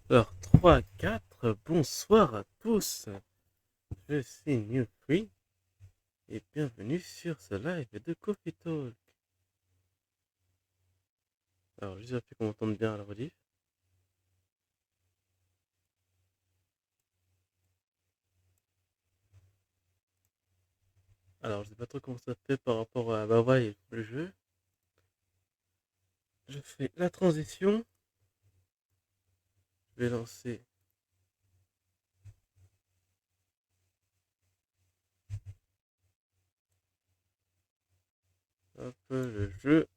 Alors, 3, 4, bonsoir à tous. Je suis Newfree et bienvenue sur ce live de Coffee Talk. Alors, j'espère qu'on m'entende bien à la rediff. Alors, je sais pas trop comment ça fait par rapport à Baba et le jeu. Je fais la transition. Je vais lancer un peu le jeu.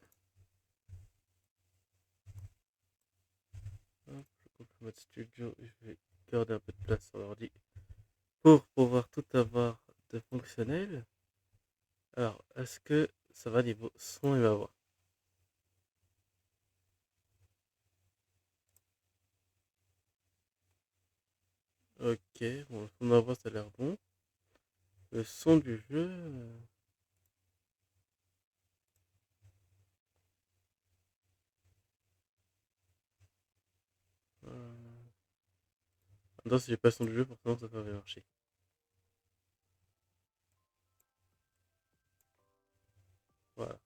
Hop, je coupe le mode studio et je vais garder un peu de place sur l'ordi pour pouvoir tout avoir de fonctionnel. Alors, est-ce que ça va niveau son et ma voix? Ok, bon, le son de ma voix ça a l'air bon. Le son du jeu. Attends, si j'ai pas le son du jeu, forcément ça va marcher. Voilà.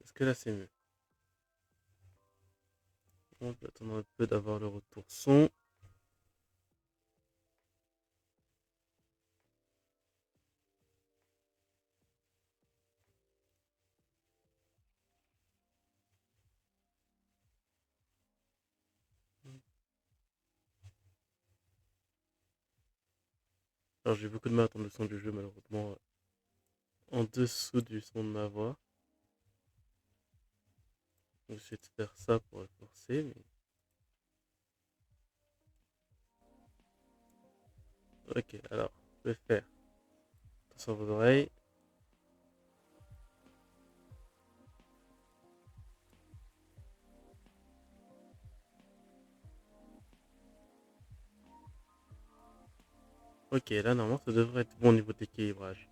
Est-ce que là c'est mieux? On peut attendre un peu d'avoir le retour son. Alors j'ai beaucoup de mal à entendre le son du jeu malheureusement en dessous du son de ma voix. Donc j'essaie de faire ça pour le forcer. Mais... Ok, alors je vais faire. Attention à vos oreilles. Ok, là normalement ça devrait être bon au niveau de l'équilibrage.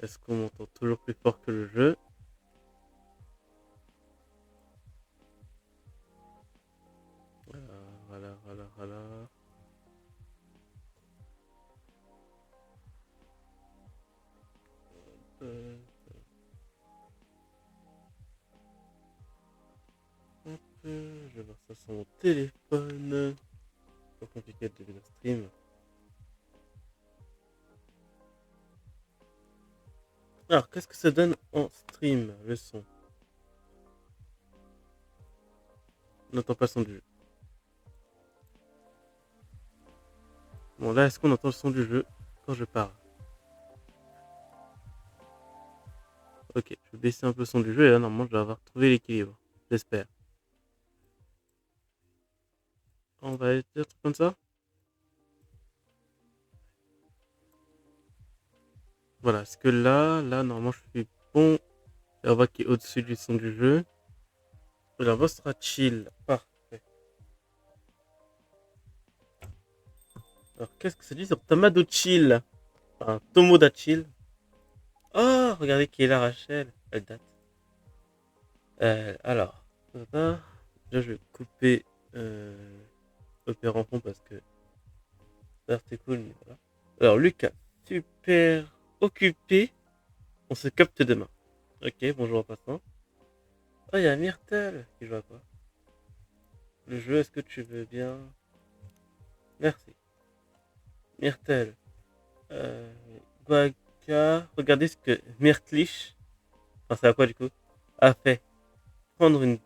Est-ce qu'on m'entend toujours plus fort que le jeu? Voilà, voilà, voilà, voilà. Euh, hop, je vais voir ça sur mon téléphone. Pas compliqué de devenir stream. Alors, qu'est-ce que ça donne en stream, le son? On n'entend pas le son du jeu. Bon, là, est-ce qu'on entend le son du jeu quand je parle? Ok, je vais baisser un peu le son du jeu et là, normalement, je vais avoir trouvé l'équilibre. J'espère. On va être comme ça. Voilà, est-ce que là, normalement, je suis bon. La voix qui est au-dessus du son du jeu. Et la voix sera chill. Parfait. Alors, qu'est-ce que ça dit sur Tamado Chill? Enfin, Tomoda Chill. Oh, regardez qui est là, Rachel. Elle date. Alors, là, je vais couper Opéra en fond parce que ça c'est cool. Mais voilà. Alors, Lucas, super occupé. On se capte demain. Ok, bonjour en passant. Oh, il y a Myrtle qui joue à quoi? Le jeu, est-ce que tu veux bien? Merci. Myrtle. Euh, Guaca. Regardez ce que Myrtlich, enfin c'est à quoi du coup, a fait. Prendre une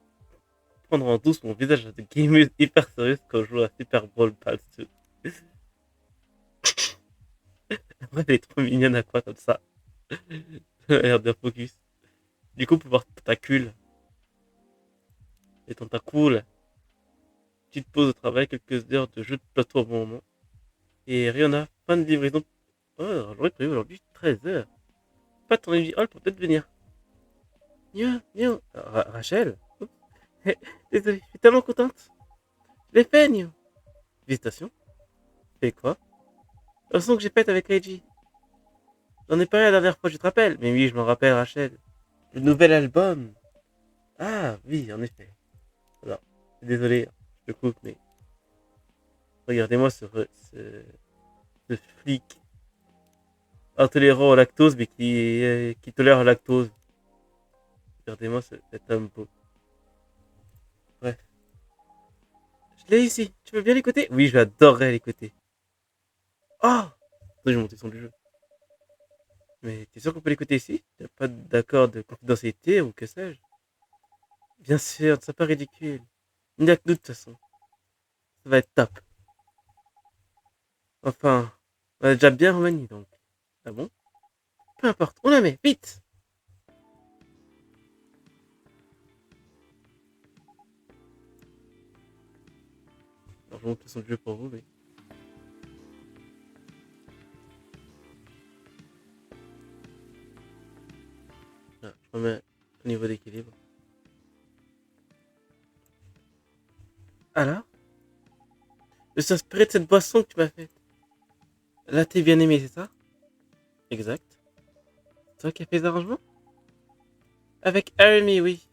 prendre en douce mon visage de gameuse hyper sérieuse quand je joue à Super Brawl Pals 2. Elle est trop mignonne à quoi comme ça. Elle a l'air bien focus. Du coup, pouvoir tentacule. Les tentacules. Petite pause au travail, quelques heures de jeu de plateau au bon moment. Et Rihanna, fin de livraison. Oh, j'aurais prévu aujourd'hui 13h. Pas ton envie Hall pour peut-être venir. Nia, Nia. Rachel. Désolé, je suis tellement contente. Je l'ai fait, Nia. Félicitations. Fais quoi? La leçon que j'ai faite avec Reggie. J'en ai parlé la dernière fois, je te rappelle. Mais oui, je m'en rappelle, Rachel. Le nouvel album. Ah, oui, en effet. Désolé, je te coupe, mais regardez-moi ce flic intolérant au lactose, mais qui tolère le lactose. Regardez-moi cet homme beau. Bref. Je l'ai ici. Tu veux bien l'écouter? Oui, j'adorerais l'écouter. Oh! Attends, je vais monter le son du jeu. Mais t'es sûr qu'on peut l'écouter ici? Y'a pas d'accord de confidentialité ou que sais-je? Bien sûr, c'est pas ridicule. Il n'y a que nous de toute façon. Ça va être top. Enfin, on a déjà bien remanié donc. Ah bon? Peu importe, on la met, vite! Alors, je monte le son du jeu pour vous, mais. Ah, je remets au niveau d'équilibre. Alors? Je suis inspiré de cette boisson que tu m'as faite. Là, t'es bien aimé, c'est ça? Exact. C'est toi qui as fait les arrangements? Avec Army, oui.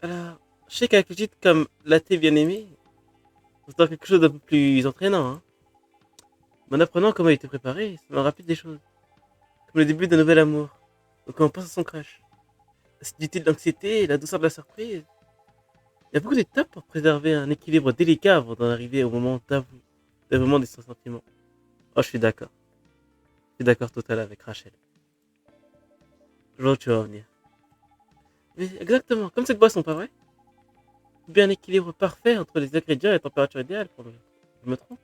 Alors, je sais qu'avec le titre comme Latte bien aimé, c'est quelque chose d'un peu plus entraînant, hein. Mais en apprenant comment il était préparé, ça m'a rappelé des choses. Comme le début d'un nouvel amour. Donc quand on pense à son crush. L'acidité de l'anxiété et la douceur de la surprise. Il y a beaucoup d'étapes pour préserver un équilibre délicat avant d'en arriver au moment d'avouement des sentiments. Oh, je suis d'accord. Je suis d'accord total avec Rachel. Je vois où tu vas en venir. Mais exactement, comme cette boisson, pas vrai? Bien un équilibre parfait entre les ingrédients et la température idéale pour le. Je me trompe?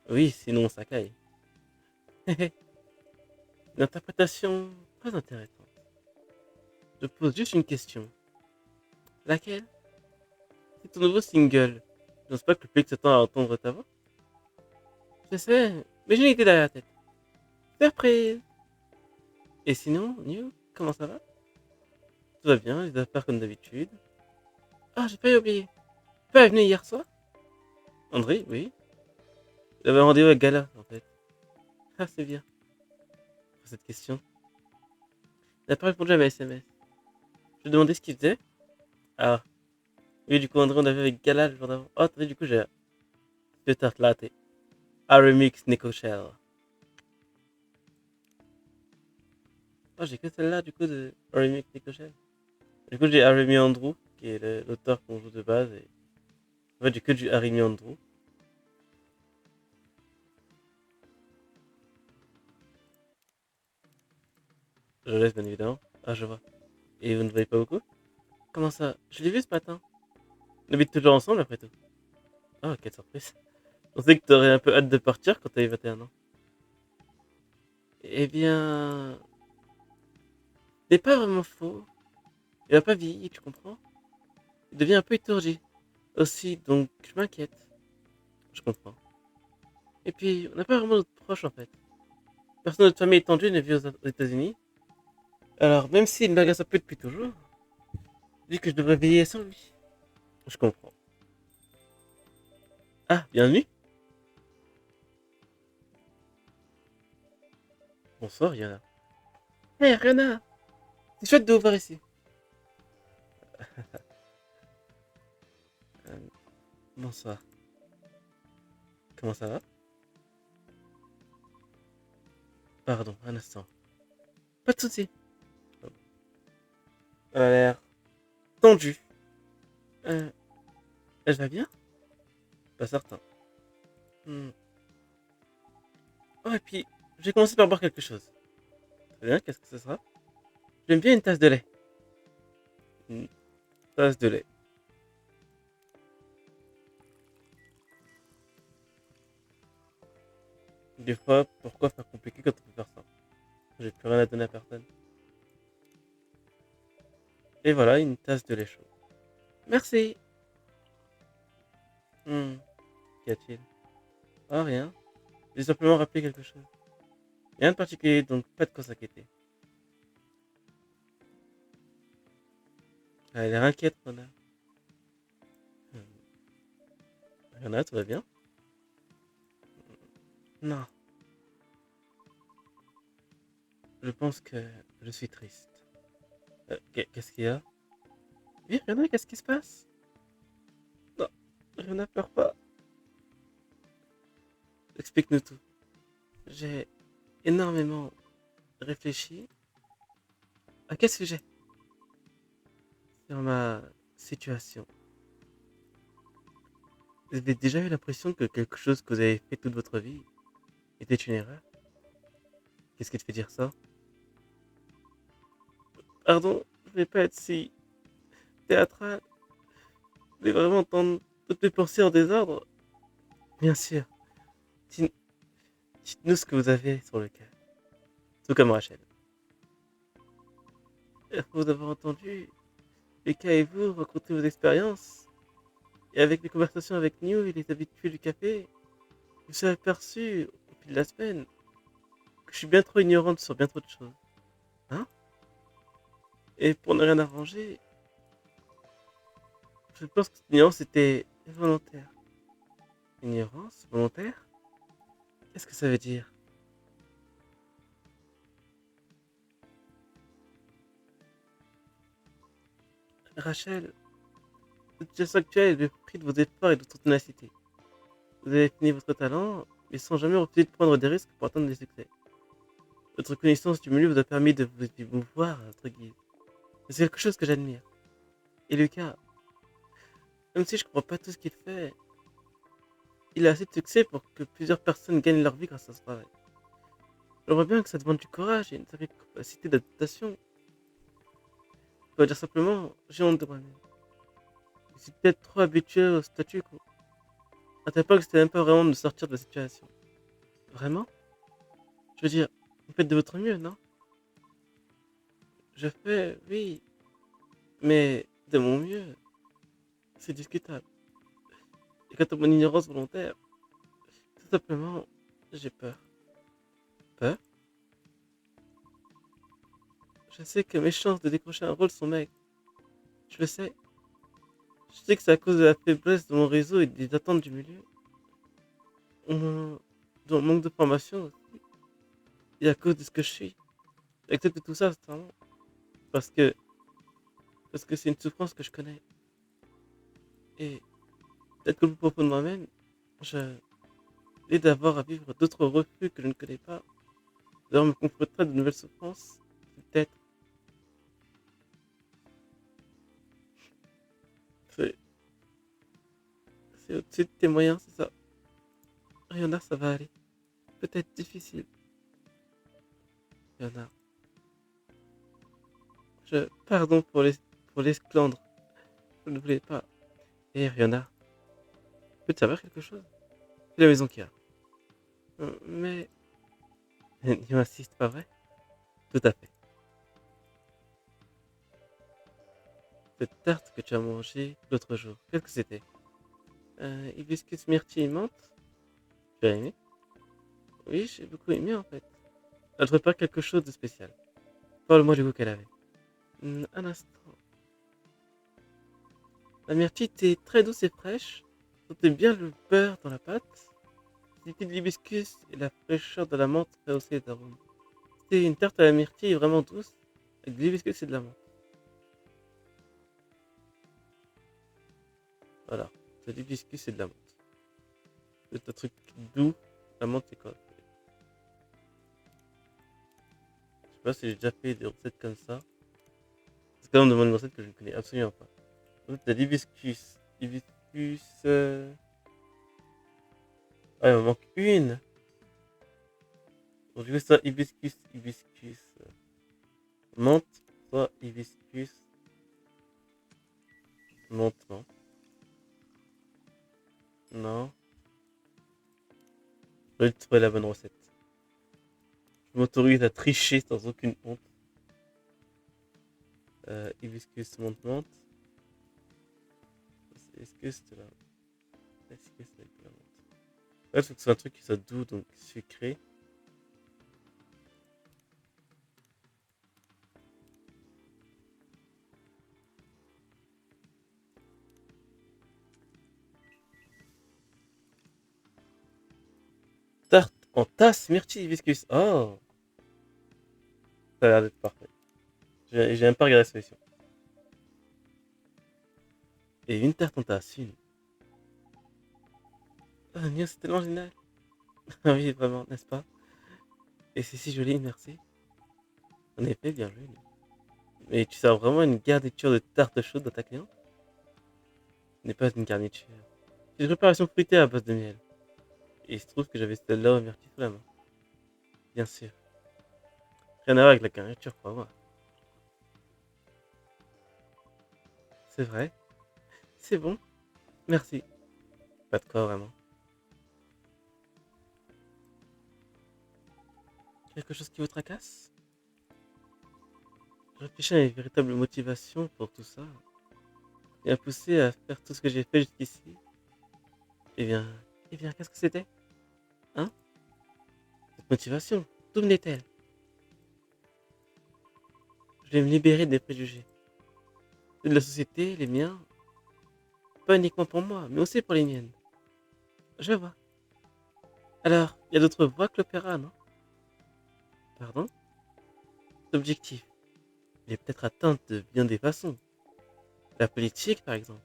Oui, sinon ça caille. Une interprétation très intéressante. Je pose juste une question. Laquelle? C'est ton nouveau single. Je pense pas que le public s'attend à entendre ta voix. Je sais, mais j'ai une idée derrière la tête. Surprise! Et sinon, New, comment ça va? Tout va bien, les affaires comme d'habitude. Ah, j'ai failli oublier. Tu es venu hier soir? André, oui. J'avais un rendez-vous avec Gala, en fait. Ah, c'est bien. Pour cette question. Il n'a pas répondu à mes SMS. Je lui ai demandé ce qu'il faisait. Ah, oui, du coup, André, on avait avec Gala le jour d'avant. Oh, attendez, du coup, j'ai deux tartes latte. Un remix Nico Shell. Oh, j'ai que celle-là, du coup, de un remix Nico Shell. Du coup, j'ai Haremy Andrew, qui est l'auteur qu'on joue de base. Et. En fait, j'ai que du Haremy Andrew. Je laisse, bien évidemment. Ah, je vois. Et vous ne voyez pas beaucoup? Comment ça? Je l'ai vu ce matin. On habite toujours ensemble, après tout. Oh, quelle surprise. Je pensais que t'aurais un peu hâte de partir quand t'avais 21 ans. Eh bien. C'est pas vraiment faux. Il va pas vieillir, tu comprends? Il devient un peu étourdi. Aussi, donc je m'inquiète. Je comprends. Et puis, on n'a pas vraiment d'autres proches en fait. Personne de notre famille étendue ne vit aux États-Unis. Alors, même s'il m'agace un peu depuis toujours, je dis que je devrais veiller sans lui. Je comprends. Ah, bienvenue. Bonsoir, Yana. Hey, Rihanna. C'est chouette de vous voir ici. Euh, bonsoir. Comment ça va? Pardon, un instant. Pas de soucis. Elle a l'air tendue. Euh, elle va bien? Pas certain. Hmm. Oh, et puis, j'ai commencé par boire quelque chose. Très bien, qu'est-ce que ce sera? J'aime bien une tasse de lait. Une tasse de lait. Des fois, pourquoi faire compliqué quand on peut faire ça? J'ai plus rien à donner à personne. Et voilà, une tasse de lait chaud. Merci. Qu'y a-t-il? Ah, rien. J'ai simplement rappelé quelque chose. Rien de particulier, donc pas de quoi s'inquiéter. Elle a l'air inquiète, Rona. Rona, tout va bien? Non, je pense que je suis triste. Qu'est-ce qu'il y a? Oui, Rona, qu'est-ce qui se passe? Rien à peur pas. Explique-nous tout. J'ai énormément réfléchi. À quel sujet? Sur ma situation. Vous avez déjà eu l'impression que quelque chose que vous avez fait toute votre vie était une erreur? Qu'est-ce qui te fait dire ça? Pardon, je vais pas être si théâtral. Vous voulez vraiment entendre toutes mes pensées en désordre? Bien sûr. Dites- Dites-nous ce que vous avez sur le cœur. Tout comme Rachel. Vous avez entendu Lucas et vous raconter vos expériences. Et avec les conversations avec New et les habitués du café, vous vous êtes aperçu au fil de la semaine que je suis bien trop ignorante sur bien trop de choses. Hein? Et pour ne rien arranger, je pense que cette ignorance était volontaire. Ignorance volontaire? Qu'est-ce que ça veut dire? Rachel, la situation actuelle est le prix de vos efforts et de votre ténacité. Vous avez fini votre talent, mais sans jamais refuser de prendre des risques pour atteindre des succès. Votre connaissance du milieu vous a permis de vous émouvoir, entre guillemets. C'est quelque chose que j'admire. Et Lucas, même si je comprends pas tout ce qu'il fait, il a assez de succès pour que plusieurs personnes gagnent leur vie grâce à ce travail. J'aimerais bien que ça demande du courage et une certaine capacité d'adaptation. Je dois dire simplement, j'ai honte de moi-même. Je suis peut-être trop habitué au statu quo. À tel point que c'était même pas vraiment de me sortir de la situation. Vraiment? Je veux dire, vous faites de votre mieux, non? Je fais, oui, mais de mon mieux, c'est discutable. Et quant à mon ignorance volontaire, tout simplement, j'ai peur. Peur? Je sais que mes chances de décrocher un rôle sont maigres. Je le sais. Je sais que c'est à cause de la faiblesse de mon réseau et des attentes du milieu. On... De mon manque de formation aussi. Et à cause de ce que je suis. J'accepte tout ça, sincèrement. Parce que... Parce que c'est une souffrance que je connais. Et peut-être que le plus profond de moi-même, je... Et d'avoir à vivre d'autres refus que je ne connais pas. D'avoir me confronter à de nouvelles souffrances. Peut-être. C'est... C'est au-dessus de tes moyens, c'est ça. Rihanna, ça va aller. Peut-être difficile. Rihanna. Pardon pour l'esclandre. Je ne voulais pas. Eh, Rihanna, peux te savoir quelque chose? C'est la maison qui a. Mais. Tu insistes, pas vrai? Tout à fait. Cette tarte que tu as mangée l'autre jour, qu'est-ce que c'était? Hibiscus myrtille menthe? Tu as aimé? Oui, j'ai beaucoup aimé en fait. Elle prépare quelque chose de spécial. Parle-moi du goût qu'elle avait. Un instant. La myrtille était très douce et fraîche. Sentais bien le beurre dans la pâte. L'acidité de l'hibiscus et la fraîcheur de la menthe rehaussaient les arômes. C'était une tarte à la myrtille vraiment douce, avec de l'hibiscus et de la menthe. Voilà, c'est de l'hibiscus et de la menthe. C'est un truc doux. La menthe, c'est quoi? Je sais pas si j'ai déjà fait des recettes comme ça. C'est quand même de une recette que je ne connais absolument pas. Ensuite, t'as l'hibiscus. Hibiscus. Ah, il m'en manque une. Donc, du coup, soit hibiscus, menthe, soit hibiscus, menthe, non. Non. Je vais trouver la bonne recette. Je m'autorise à tricher sans aucune honte. Hibiscus, menthe, menthe. Est-ce que c'est de la... Est-ce que c'est de la menthe? Ouais, il faut que ce soit un truc qui soit doux, donc sucré. Tarte en tasse, myrtille, hibiscus. Oh, ça a l'air d'être parfait. J'ai même pas regardé la solution. Et une tarte en tasse, une. Oh, Nio, c'est tellement génial. Ah oui, vraiment, n'est-ce pas? Et c'est si joli, merci. En effet, bien joué. Nio. Mais tu sers vraiment une garniture de tarte chaude dans ta cliente? Ce n'est pas une garniture. C'est une préparation fruitée à base de miel. Et il se trouve que j'avais celle-là au myrtille sous la main. Bien sûr. Rien à voir avec la garniture, crois-moi. C'est vrai. C'est bon. Merci. Pas de quoi, vraiment. Quelque chose qui vous tracasse? Je réfléchis à mes véritables motivations pour tout ça. Et à pousser à faire tout ce que j'ai fait jusqu'ici. Eh bien, qu'est-ce que c'était? Hein? Cette motivation, d'où venait-elle? Je vais me libérer des préjugés. Ceux de la société, les miens, pas uniquement pour moi, mais aussi pour les miennes. Je vois. Alors, il y a d'autres voies que l'opéra, non? Pardon? Cet objectif, il est peut-être atteint de bien des façons. La politique, par exemple.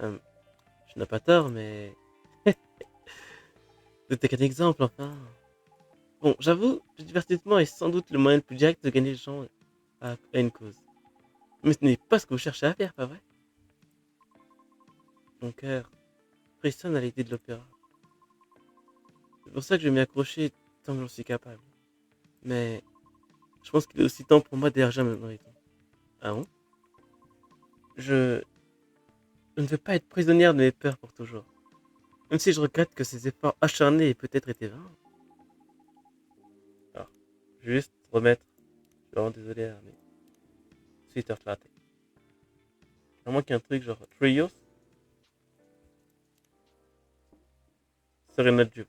Hum, je n'ai pas tort, mais c'était qu'un exemple, enfin. Bon, j'avoue, le divertissement est sans doute le moyen le plus direct de gagner les gens à une cause. Mais ce n'est pas ce que vous cherchez à faire, pas vrai? Mon cœur frissonne à l'idée de l'opéra. C'est pour ça que je vais m'y accrocher tant que j'en suis capable. Mais je pense qu'il est aussi temps pour moi d'élargir mon horizon. Ah bon? Je... je ne veux pas être prisonnière de mes peurs pour toujours. Même si je regrette que ces efforts acharnés aient peut-être été vains. Alors, je vais juste remettre. Je suis vraiment désolé, hein, mais Sweet Earth Latte. Vraiment qu'il y a un truc genre Trios, Serenade Juve.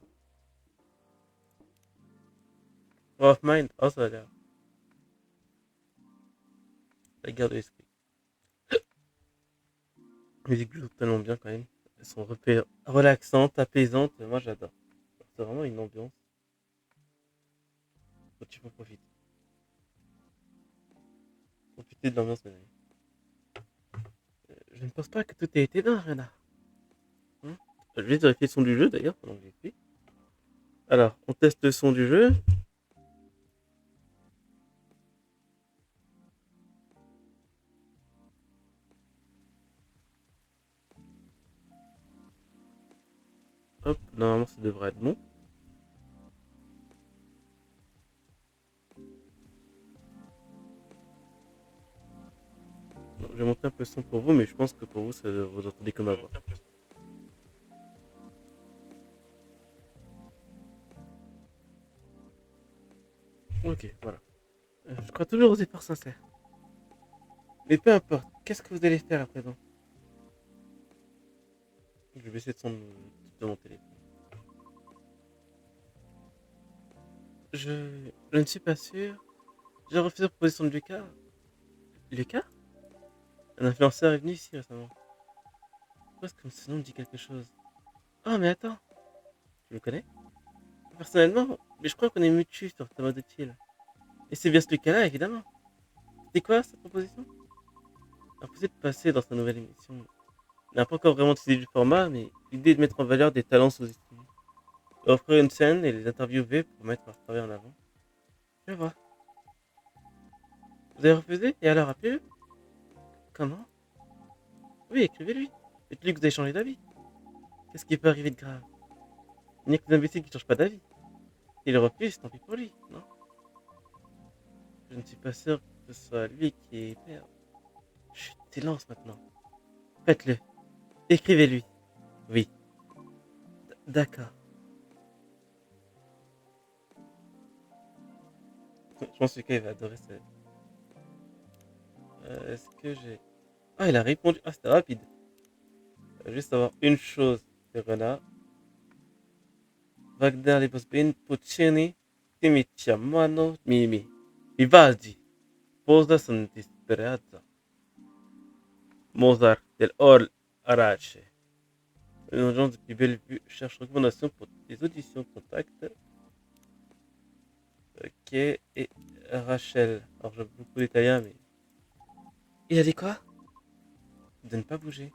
War of Mind, oh ça a l'air. La guerre de l'esprit. Musique joue tellement bien quand même. Elles sont relaxantes, apaisantes. Moi j'adore. C'est vraiment une ambiance dont tu peux profiter. Profiter de l'ambiance, mes amis. Je ne pense pas que tout ait été bien, Rena. Hein. Je vais vérifier le son du jeu d'ailleurs pendant que j'écris. Alors, on teste le son du jeu. Hop, normalement ça devrait être bon. Bon, je vais monter un peu le son pour vous, mais je pense que pour vous, ça, vous entendez comme ma voix. Ok, voilà. Je crois toujours aux efforts sincères. Mais peu importe, qu'est-ce que vous allez faire à présent? Je vais baisser le son de mon téléphone. Je ne suis pas sûr. J'ai refusé la proposition de Lucas. Lucas? Un influenceur est venu ici récemment. Pourquoi est-ce que ce nom me dit quelque chose? Oh, mais attends, tu le connais? Personnellement, mais je crois qu'on est mutus sur ta mode utile. Et c'est bien ce Lucas-là, évidemment. C'était quoi cette proposition? Impossible de passer dans sa nouvelle émission. Il n'a pas encore vraiment décidé du format, mais l'idée est de mettre en valeur des talents sous-estimés. Offrir une scène et les interviewer pour mettre leur travail en avant. Je vois. Vous avez refusé? Et alors, appelez-le? Comment? Oui, écrivez-lui. Dites-lui que vous avez changé d'avis. Qu'est-ce qui peut arriver de grave? Il n'y a que des imbéciles qui ne changent pas d'avis. S'il refuse, tant pis pour lui, non? Je ne suis pas sûr que ce soit lui qui est père. Chut, silence maintenant. Faites-le. Écrivez-lui. Oui. D'accord. Je pense que il va adorer ça. Est-ce que j'ai... Ah, il a répondu. Ah, c'était rapide. Juste savoir une chose, Verona. Wagner, Libosbin, Puccini, Timiccia, Mano, Mimi. Vivaldi. Posa sono disperata. Mozart, del Or Arace. Une agence depuis Bellevue cherche recommandation pour des auditions contact. Ok. Et Rachel. Alors, j'ai beaucoup d'italien, mais. Il a dit quoi? De ne pas bouger.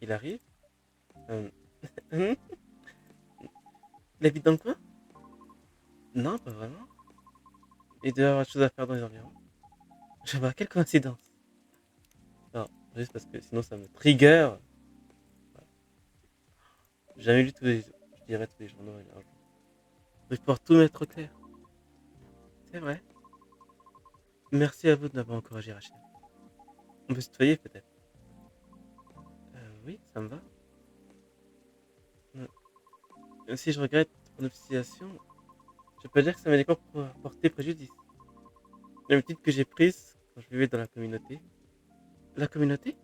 Il arrive? Hum. Il habite dans le coin? Non, pas vraiment. Il doit avoir autre chose à faire dans les environs. Je vois, quelle coïncidence. Non, juste parce que sinon ça me trigger. J'ai jamais lu tous les, je dirais tous les journaux un jour. Il faut pouvoir tout mettre au clair. C'est vrai. Merci à vous de m'avoir encouragé, Rachel. On peut se tutoyer peut-être. Oui, ça me va. Même si je regrette mon obstination, je peux dire que ça m'a porté préjudice. L'habitude que j'ai prise quand je vivais dans la communauté. La communauté?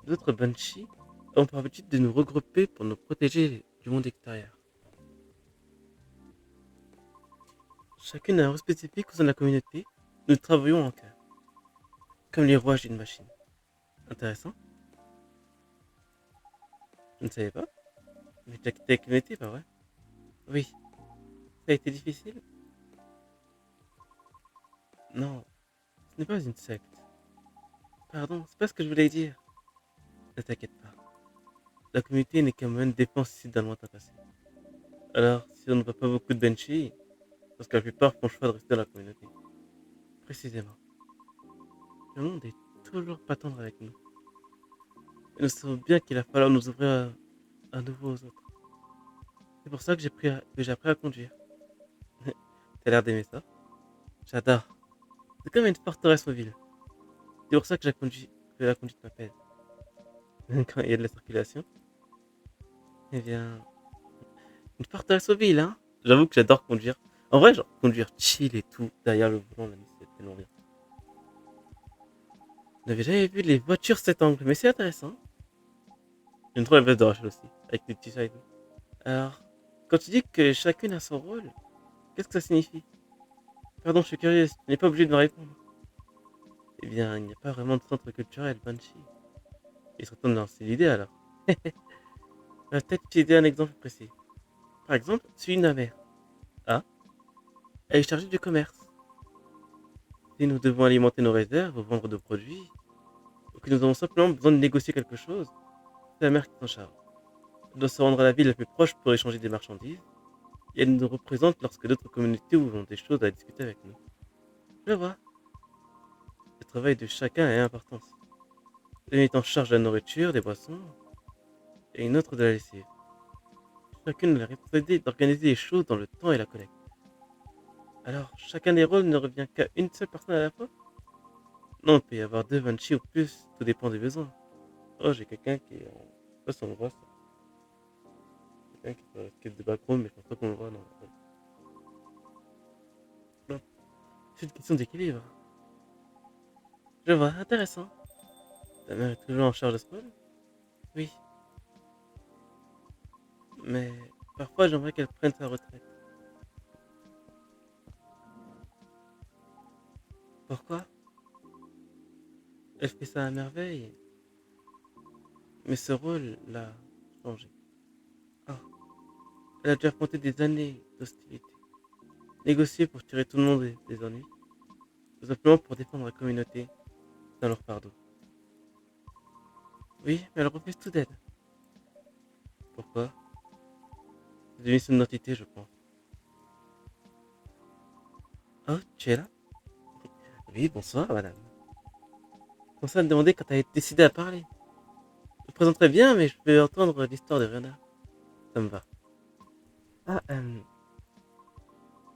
D'autres Banshees ont pour habitude de nous regrouper pour nous protéger du monde extérieur. Chacune a un rôle spécifique au sein de la communauté. Nous travaillons en cœur, comme les rouages d'une machine. Intéressant. Je ne savais pas. Mais tu as quitté la communauté, pas vrai? Oui. Ça a été difficile? Non, ce n'est pas une secte. Pardon, c'est pas ce que je voulais dire. Ne t'inquiète pas. La communauté n'est qu'un moyen de défense ici d'un lointain passé. Alors, si on ne voit pas beaucoup de Banshee, parce que la plupart font le choix de rester dans la communauté. Précisément. Le monde est toujours pas tendre avec nous. Et nous savons bien qu'il va falloir nous ouvrir à nouveau aux autres. C'est pour ça que j'ai appris à conduire. T'as l'air d'aimer ça? J'adore. C'est comme une forteresse aux villes. C'est pour ça que la conduite m'appelle. Quand il y a de la circulation. Eh bien, une forteresse aux villes, hein? J'avoue que j'adore conduire. En vrai, genre, conduire chill et tout, derrière le volant, là, c'est tellement bien. Je n'avais jamais vu les voitures cet angle, mais c'est intéressant. J'aime trop la veste de Rachel aussi, avec les petits chats et tout. Alors, quand tu dis que chacune a son rôle, qu'est-ce que ça signifie? Pardon, je suis curieuse, tu n'es pas obligé de me répondre. Eh bien, il n'y a pas vraiment de centre culturel, Banshee. Il serait temps de lancer l'idée alors. Peut-être t'aider un exemple précis. Par exemple, celui de ma mère. Ah, elle est chargée du commerce. Si nous devons alimenter nos réserves ou vendre nos produits, ou que nous avons simplement besoin de négocier quelque chose, c'est la mère qui s'en charge. Elle doit se rendre à la ville la plus proche pour échanger des marchandises, et elle nous représente lorsque d'autres communautés ont des choses à discuter avec nous. Je vois. Le travail de chacun a importance. L'une est en charge de la nourriture, des boissons, et une autre de la lessive. Chacune a la responsabilité d'organiser les choses dans le temps et la collecte. Alors, chacun des rôles ne revient qu'à une seule personne à la fois? Non, il peut y avoir deux Banshee ou plus, tout dépend des besoins. Oh, j'ai quelqu'un qui est en... Je sais pas si on le voit ça. Quelqu'un qui est de background, mais je pense pas qu'on le voit, non. Non, c'est une question d'équilibre. Je vois, intéressant. Ta mère est toujours en charge de ce rôle? Oui, mais parfois j'aimerais qu'elle prenne sa retraite. Pourquoi? Elle fait ça à merveille, mais ce rôle l'a changé. Ah, elle a dû affronter des années d'hostilité, négocier pour tirer tout le monde des ennuis, tout simplement pour défendre la communauté dans leur fardeau. Oui, mais elle refuse tout d'aide. Pourquoi? C'est devenu son identité, je pense. Oh, tu es là? Oui, bonsoir, madame. Comme ça, me demander quand tu as décidé à parler. Je me présenterai bien, mais je veux entendre l'histoire de Rihanna. Ça me va. Ah,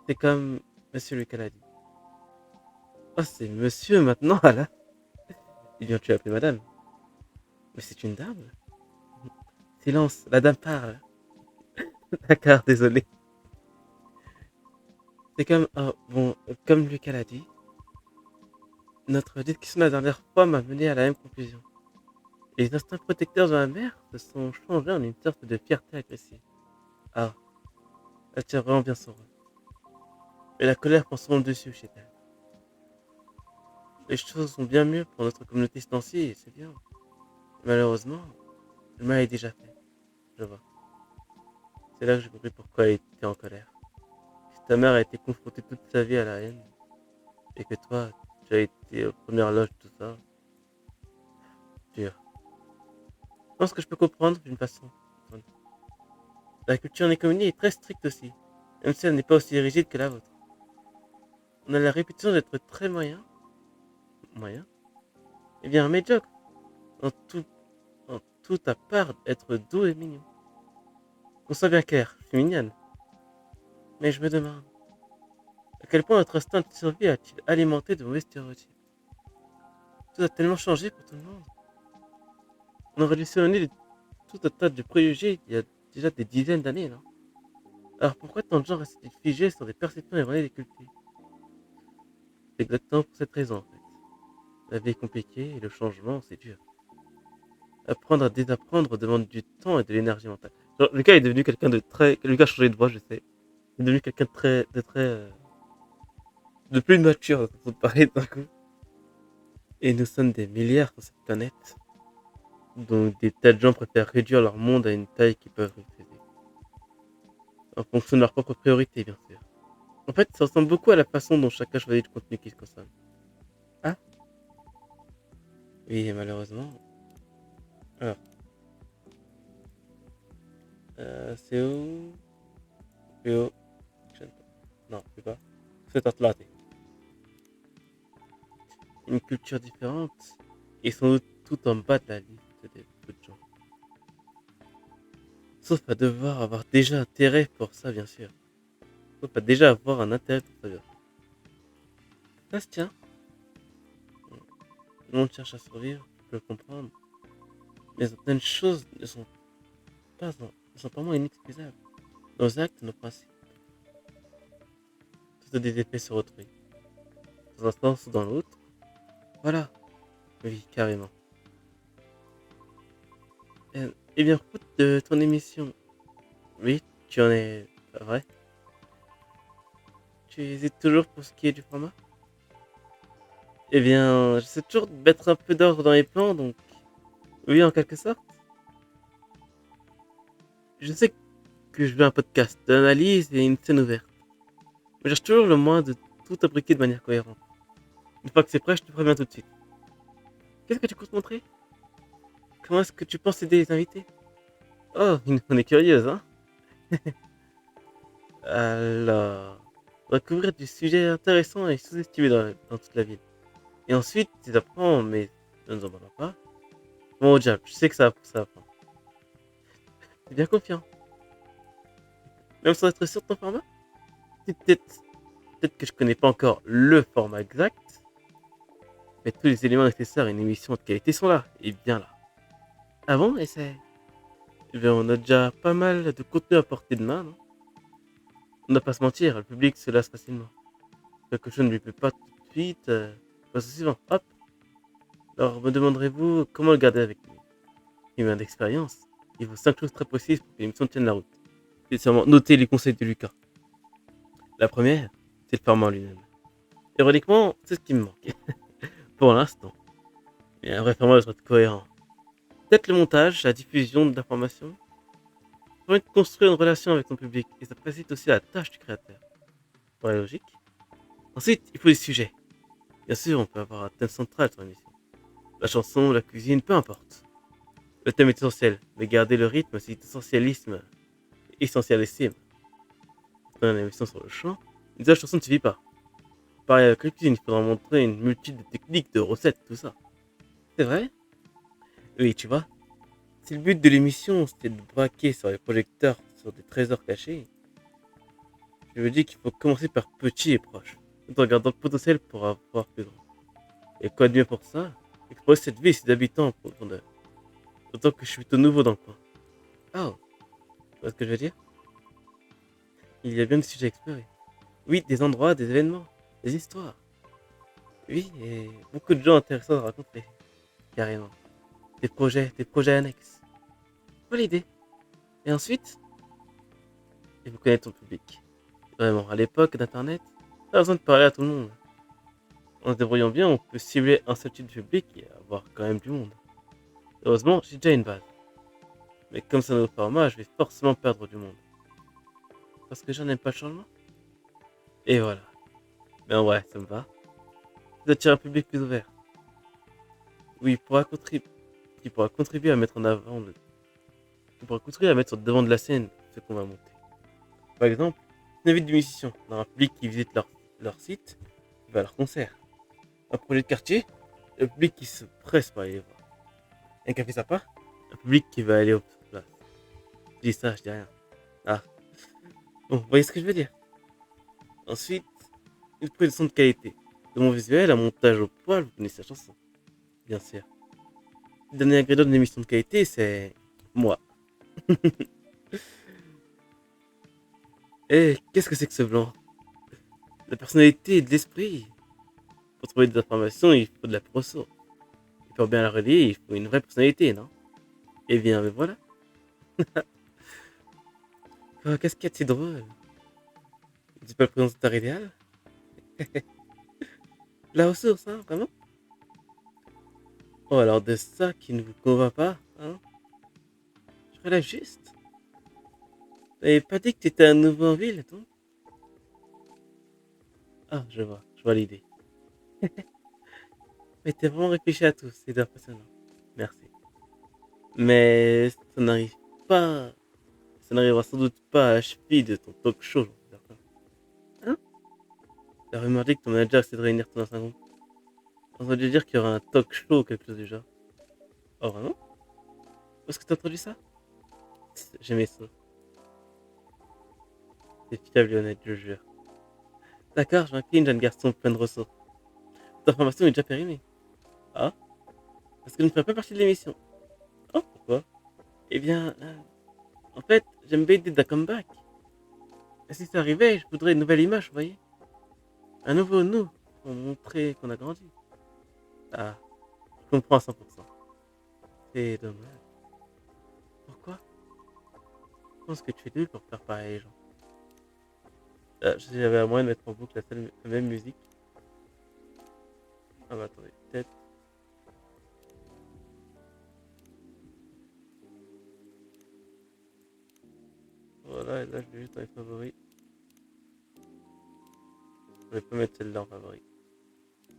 c'est comme Monsieur Lucas l'a dit. Oh, c'est monsieur maintenant, là. Eh bien, tu as appelé madame. Mais c'est une dame. Silence, la dame parle. D'accord, désolé. C'est comme, oh, bon, comme Lucas l'a dit, notre discussion la dernière fois m'a mené à la même conclusion. Les instincts protecteurs de ma mère se sont changés en une sorte de fierté agressive. Ah, elle tient vraiment bien son rôle. Mais la colère prend souvent le dessus chez elle. Les choses sont bien mieux pour notre communauté ce et c'est bien. Malheureusement, le mal est déjà fait. Je vois. C'est là que j'ai compris pourquoi elle était en colère. Si ta mère a été confrontée toute sa vie à la haine, et que toi, tu as été aux premières loges de tout ça, dur. Je pense que je peux comprendre d'une façon. La culture Nécomini est très stricte aussi, même si elle n'est pas aussi rigide que la vôtre. On a la réputation d'être très moyen, et bien médiocre, en tout, en tout à part d'être doux et mignon. On soit bien clair, je suis mignonne, mais je me demande, à quel point notre instinct de survie a-t-il alimenté de mauvais stéréotypes? Tout a tellement changé pour tout le monde. On aurait dû s'éloigner de tout un tas de préjugés il y a déjà des dizaines d'années, non? Alors pourquoi tant de gens restent figés sur des perceptions erronées des cultures? C'est exactement pour cette raison, en fait. La vie est compliquée et le changement, c'est dur. Apprendre à désapprendre demande du temps et de l'énergie mentale. Genre, Lucas est devenu quelqu'un de très... Lucas a changé de voix, je sais. Il est devenu quelqu'un de plus mature dans son parler d'un coup. Et nous sommes des milliards sur cette planète. Donc des tas de gens préfèrent réduire leur monde à une taille qu'ils peuvent maîtriser. En fonction de leurs propres priorités, bien sûr. En fait, ça ressemble beaucoup à la façon dont chacun choisit le contenu qu'il consomme. Ah, oui, malheureusement. Alors, c'est où? C'est où? Non, c'est pas. C'est Atlante. Une culture différente et sans doute tout en bas de la liste des beaucoup de gens. Sauf à devoir avoir déjà intérêt pour ça, bien sûr. Sauf à déjà avoir un intérêt pour ça, bien sûr. Ça se tient. Tout le monde cherche à survivre, je peux le comprendre. Mais certaines choses ne sont pas moins inexcusables. Nos actes, nos principes, tout a des effets sur autrui. Dans un sens ou dans l'autre. Voilà. Oui, carrément. Et bien, pour de ton émission, oui, tu en es pas vrai. Tu hésites toujours pour ce qui est du format? Eh bien, j'essaie toujours de mettre un peu d'ordre dans les plans, donc oui, en quelque sorte. Je sais que je veux un podcast d'analyse et une scène ouverte. Mais je cherche toujours le moyen de tout imbriquer de manière cohérente. Une fois que c'est prêt, je te préviens tout de suite. Qu'est-ce que tu comptes montrer? Comment est-ce que tu penses aider les invités? Oh, on est curieuse, hein? Alors, on va couvrir du sujet intéressant et sous-estimé dans toute la ville. Et ensuite, tu apprends, mais ne nous en parlons pas. Bon, au diable, je sais que ça apprend. T'es bien confiant. Même sans être sûr de ton format? Peut-être que je connais pas encore le format exact, mais tous les éléments nécessaires à une émission de qualité sont là, et bien là. Ah bon? Et c'est... Eh bien, on a déjà pas mal de contenu à portée de main, non? On ne va pas se mentir, le public se lasse facilement. Quelque chose ne lui plaît pas tout de suite, passe au suivant, hop. Alors, me demanderez-vous comment le garder avec lui? Humain d'expérience, il faut 5 choses très précises pour que l'émission tienne la route. Et sûrement noter les conseils de Lucas. La première, c'est le format en lui-même. Ironiquement, c'est ce qui me manque. Pour l'instant. Mais un vrai format doit être cohérent. Peut-être le montage, la diffusion de l'information, permet de construire une relation avec son public et ça facilite aussi la tâche du créateur. Pour la logique. Ensuite, il faut des sujets. Bien sûr, on peut avoir un thème central sur l'émission. La chanson, la cuisine, peu importe. Le thème est essentiel, mais garder le rythme, c'est essentialissime. Dans une émission sur le chant, une seule chanson ne suffit pas. Pareil avec la cuisine, il faudra montrer une multitude de techniques, de recettes, tout ça. C'est vrai? Oui, tu vois. Si le but de l'émission c'était de braquer sur les projecteurs sur des trésors cachés, je me dis qu'il faut commencer par petit et proche, tout en regardant le potentiel pour avoir plus grand. Et quoi de mieux pour ça? Explorer cette ville et ses habitants en profondeur. D'autant que je suis plutôt nouveau dans le coin. Oh, tu vois ce que je veux dire? Il y a bien des sujets à explorer. Oui, des endroits, des événements, des histoires. Oui, et beaucoup de gens intéressants à raconter. Carrément. Des projets annexes. Pas l'idée. Et ensuite, il faut connaître ton public. Vraiment, à l'époque d'Internet, pas besoin de parler à tout le monde. En se débrouillant bien, on peut cibler un seul type de public et avoir quand même du monde. Heureusement, j'ai déjà une base. Mais comme c'est un nouveau format, je vais forcément perdre du monde. Parce que je n'aime pas le changement. Et voilà. Mais en vrai, ça me va. J'attire un public plus ouvert. Oui, qui pourra contribuer à mettre en avant qui pourra contribuer à mettre sur le devant de la scène artistes qu'on va monter. Par exemple, une invite du musicien dans un public qui visite leur site, qui va à leur concert. Un projet de quartier, un public qui se presse pour aller les voir. Un café sympa, un public qui va aller au place. Je dis ça, je dis rien. Ah, bon, vous voyez ce que je veux dire. Ensuite, une production de qualité. De mon visuel, un montage au poil, vous connaissez la chanson, bien sûr. Le dernier ingrédient d'une émission de qualité, c'est moi. Eh, qu'est-ce que c'est que ce blanc? La personnalité et de l'esprit. Pour trouver des informations, il faut de la proso. Et pour bien la relier, il faut une vraie personnalité, non? Eh bien, mais voilà. Oh, qu'est-ce qu'il y a de si drôle? Tu pas le présentateur idéal? La ressource, hein, vraiment? Oh, alors de ça qui ne vous convainc pas, hein? Je relève juste. T'avais pas dit que t'étais à nouveau en ville, toi? Ah, je vois l'idée. Mais t'as vraiment réfléchi à tout, c'est impressionnant. Merci. Mais pas, ça n'arrivera sans doute pas à la cheville de ton talk show, j'en suis certain. Hein? La rumeur dit que ton manager essaie de réunir ton ancien groupe. On va dire qu'il y aura un talk show ou quelque chose du genre. Oh, vraiment? Où est-ce que t'as entendu ça? J'aimais ça. C'est fiable et honnête, je jure. D'accord, j'incline, jeune garçon plein de ressources. Cette information est déjà périmée. Ah? Parce que je ne ferai pas partie de l'émission. Oh, pourquoi? Eh bien, en fait, j'aime bien l'idée d'un comeback. Et si ça arrivait, je voudrais une nouvelle image, vous voyez? Un nouveau nous, pour montrer qu'on a grandi. Ah, je comprends à 100%. C'est dommage. Pourquoi? Je pense que tu es nul pour faire pareil, genre. Si j'avais à moyen de mettre en boucle la même musique. Ah bah attendez, peut-être. Voilà, et là je vais juste dans les favoris. Je vais pas mettre celle-là en favori.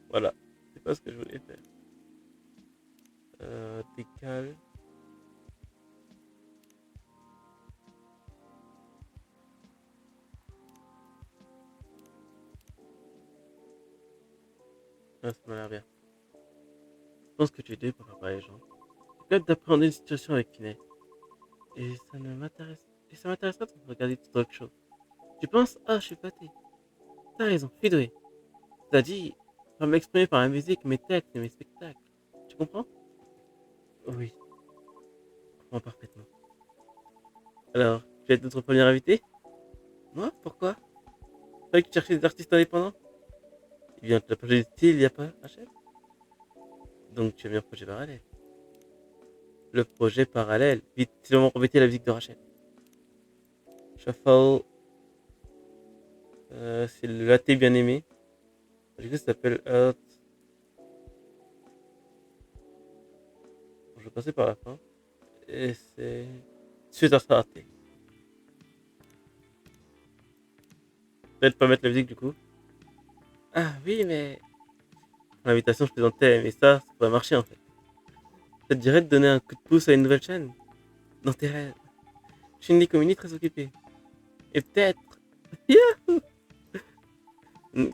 Voilà, c'est pas ce que je voulais faire. Décale. Ah, ça m'a l'air bien. Je pense que tu es doué pour faire pareil, genre. J'ai hâte d'appréhender une situation avec finesse. Et ça ne m'intéresse. Et ça m'intéresse pas de regarder tout talk show. Tu penses, ah, je suis flatté. T'as raison, je suis doué. T'as dit, je peux m'exprimer par la musique, mes textes et mes spectacles. Tu comprends? Oui, je comprends parfaitement. Alors, tu vas être notre premier invité? Moi? Pourquoi? Pas que tu cherchais des artistes indépendants? Eh bien, tu l'as projet de style, il y a pas, Rachel? Donc, tu as mis un projet parallèle. Le projet parallèle. Vite, c'est le moment de remettre la musique de Rachel. Shuffle, c'est le latte bien aimé. Du coup, ça s'appelle Earth. Bon, je vais passer par la fin. Et c'est. Suite à ça, peut-être pas mettre la musique du coup. Ah oui, mais. L'invitation, je plaisantais, mais ça pourrait marcher en fait. Ça te dirait de donner un coup de pouce à une nouvelle chaîne? Dans tes rêves. Shindy Community très occupée. Et peut-être.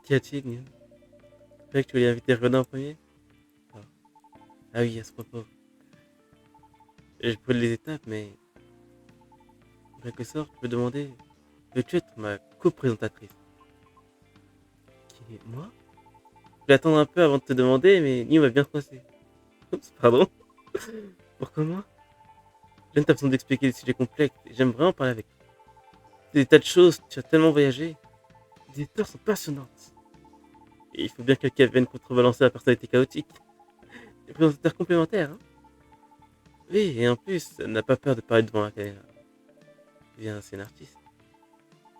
Qu'y a-t-il, Nyan? Tu croyais que tu voulais inviter Renan en premier? Ah. Ah oui, à ce propos. Je brûle les étapes, mais. En quelque sorte, je peux demander. Veux-tu être ma co-présentatrice? Qui est moi? Je vais attendre un peu avant de te demander, mais Nyan va bien se coincer. Oups, pardon. Pourquoi moi? J'aime ta façon d'expliquer des sujets complexes et j'aime vraiment parler avec toi. Des tas de choses, tu as tellement voyagé. Les histoires sont passionnantes. Et il faut bien quelqu'un vienne contrebalancer la personnalité chaotique. Les présentateurs complémentaires, hein. Oui, et en plus, elle n'a pas peur de parler devant la caméra. Eh bien, c'est une artiste.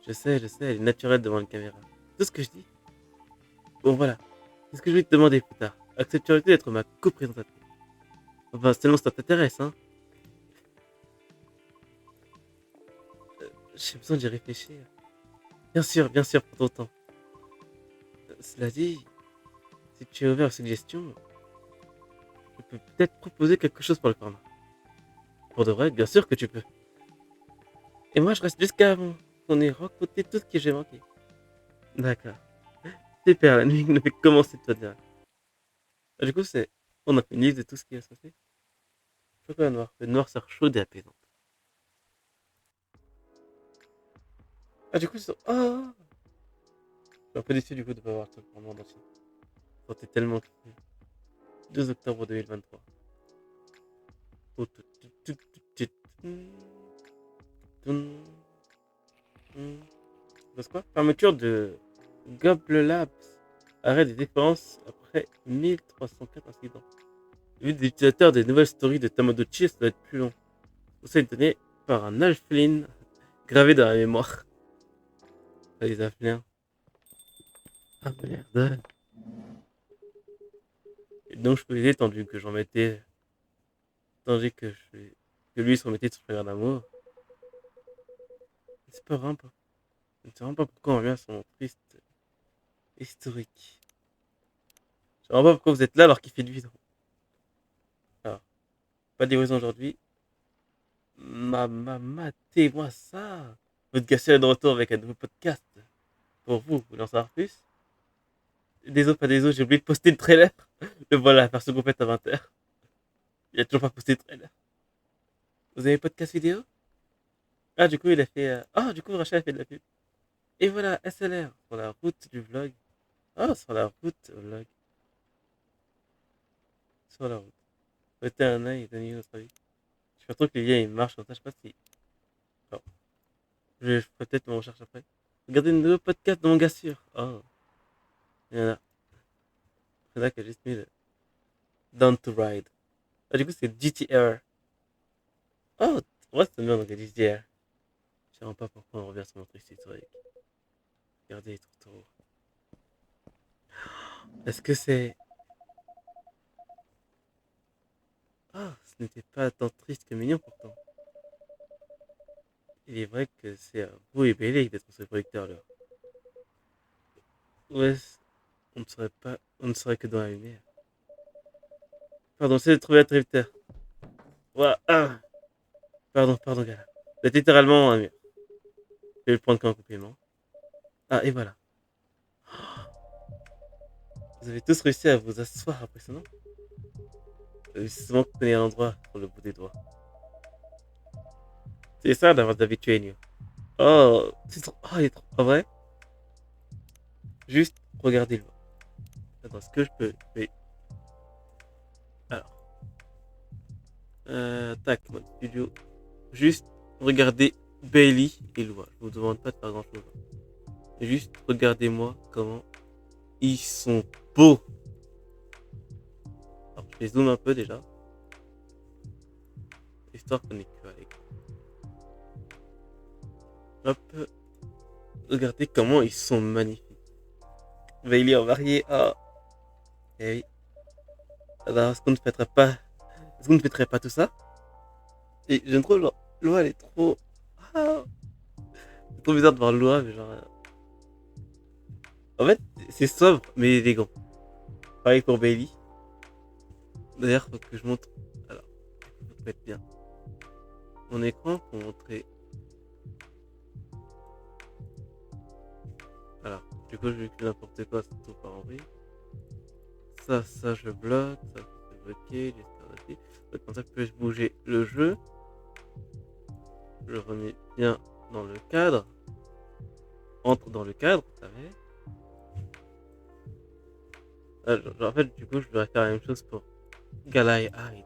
Je sais, elle est naturelle devant une caméra. C'est tout ce que je dis. Bon, voilà. C'est ce que je vais te demander plus tard. Accepterais-tu d'être ma co-présentatrice? Enfin, seulement si ça t'intéresse, hein. J'ai besoin d'y réfléchir. Bien sûr, pour ton temps. Cela dit, si tu es ouvert aux suggestions, je peux peut-être proposer quelque chose pour le format. Pour de vrai, bien sûr que tu peux. Et moi, je reste jusqu'à avant qu'on ait raconté tout ce que j'ai manqué. D'accord. Super, la nuit ne fait que commencer de toi dire. Ah, du coup, c'est. On a fait une liste de tout ce qui va se passer. Chocolat noir. Le noir sort chaude et apaisante. Ah, du coup, c'est. Oh, je suis un peu déçu du coup de ne pas avoir le temps pour moi entier. Quand tellement kiffé. 2 octobre 2023. Oh, c'est quoi? Fermeture de Gobble Labs. Arrêt des dépenses après 1304 incidents. Le but des utilisateurs des nouvelles stories de Tamagotchi, ça doit être plus long. Tout ça est donné par un alpheline gravé dans la mémoire. Ah, les alphelins. Ah merde. Et donc je peux les tandis que j'en mettais. Tandis que lui se remettait de son frère d'amour. C'est pas vraiment pas. Je ne sais vraiment pas pourquoi on revient à son triste historique. Je ne sais vraiment pas pourquoi vous êtes là alors qu'il fait nuit. Alors, pas de livraison aujourd'hui. Matez-moi ça. Votre gâchette est de retour avec un nouveau podcast. Pour vous, vous voulez en savoir plus? Désolé, pas désolé, j'ai oublié de poster le trailer. Le voilà, version complète à 20h. Il a toujours pas posté de trailer. Vous avez podcast vidéo? Ah, du coup, il a fait. Ah, du coup, Rachel a fait de la pub. Et voilà, SLR, sur la route du vlog. Ah, sur la route au vlog. Sur la route. Mettez un œil et donnez votre avis. Je fais trop que les liens ils marchent comme ça, je sais pas si. Oh. Je ferai peut-être mon recherche après. Regardez le nouveau podcast de mon gars sûr. Oh, il y en a. C'est là que j'ai juste mis le Down to Ride. Ah, du coup, c'est GTR. Oh, ouais, c'est bien donc GTR. Je sais vraiment pas pourquoi on revient sur mon truc historique. Regardez les tours. Est-ce que c'est. Ah, ce n'était pas tant triste que mignon pourtant. Il est vrai que c'est beau et belle d'être ce producteur là. Ouais, on ne serait pas. On ne serait que dans la lumière. Pardon, c'est de trouver un tributaire. Ouah, ah. Pardon, gars. C'est littéralement un mur. Je vais le prendre comme compliment. Ah, et voilà. Vous avez tous réussi à vous asseoir impressionnant. Justement, vous connaissez l'endroit pour le bout des doigts. C'est ça d'avoir d'habitué, New. Oh, c'est trop. Oh, il est trop. En vrai, juste regardez-le. Attends, ce que je peux. Mais. Alors. Tac, mode studio. Juste regardez Bailey et Loi. Je vous demande pas de faire grand chose. Juste regardez-moi comment ils sont beaux. Alors, je les zoome un peu déjà. Histoire qu'on est que avec. Hop. Regardez comment ils sont magnifiques. Bailey en marié. Ah. Eh oui. Alors, est-ce qu'on ne fêterait pas. Est-ce qu'on ne fêterait pas tout ça? Et j'aime trop, genre, Loi, elle est trop. Ah. C'est trop bizarre de voir Loi, mais genre. En fait, c'est sobre, mais élégant. Pareil pour Bailey. D'ailleurs, faut que je montre. Alors, faut mettre bien. Mon écran pour montrer. Alors, du coup, je vais écrire n'importe quoi, c'est tout par envie. Ça, je bloque. Ça, c'est bloqué. J'espère aussi. Comme ça, je peux bouger le jeu. Je le remets bien dans le cadre. Entre dans le cadre, vous savez. Ah, en fait, du coup, je devrais faire la même chose pour Galai Hyde.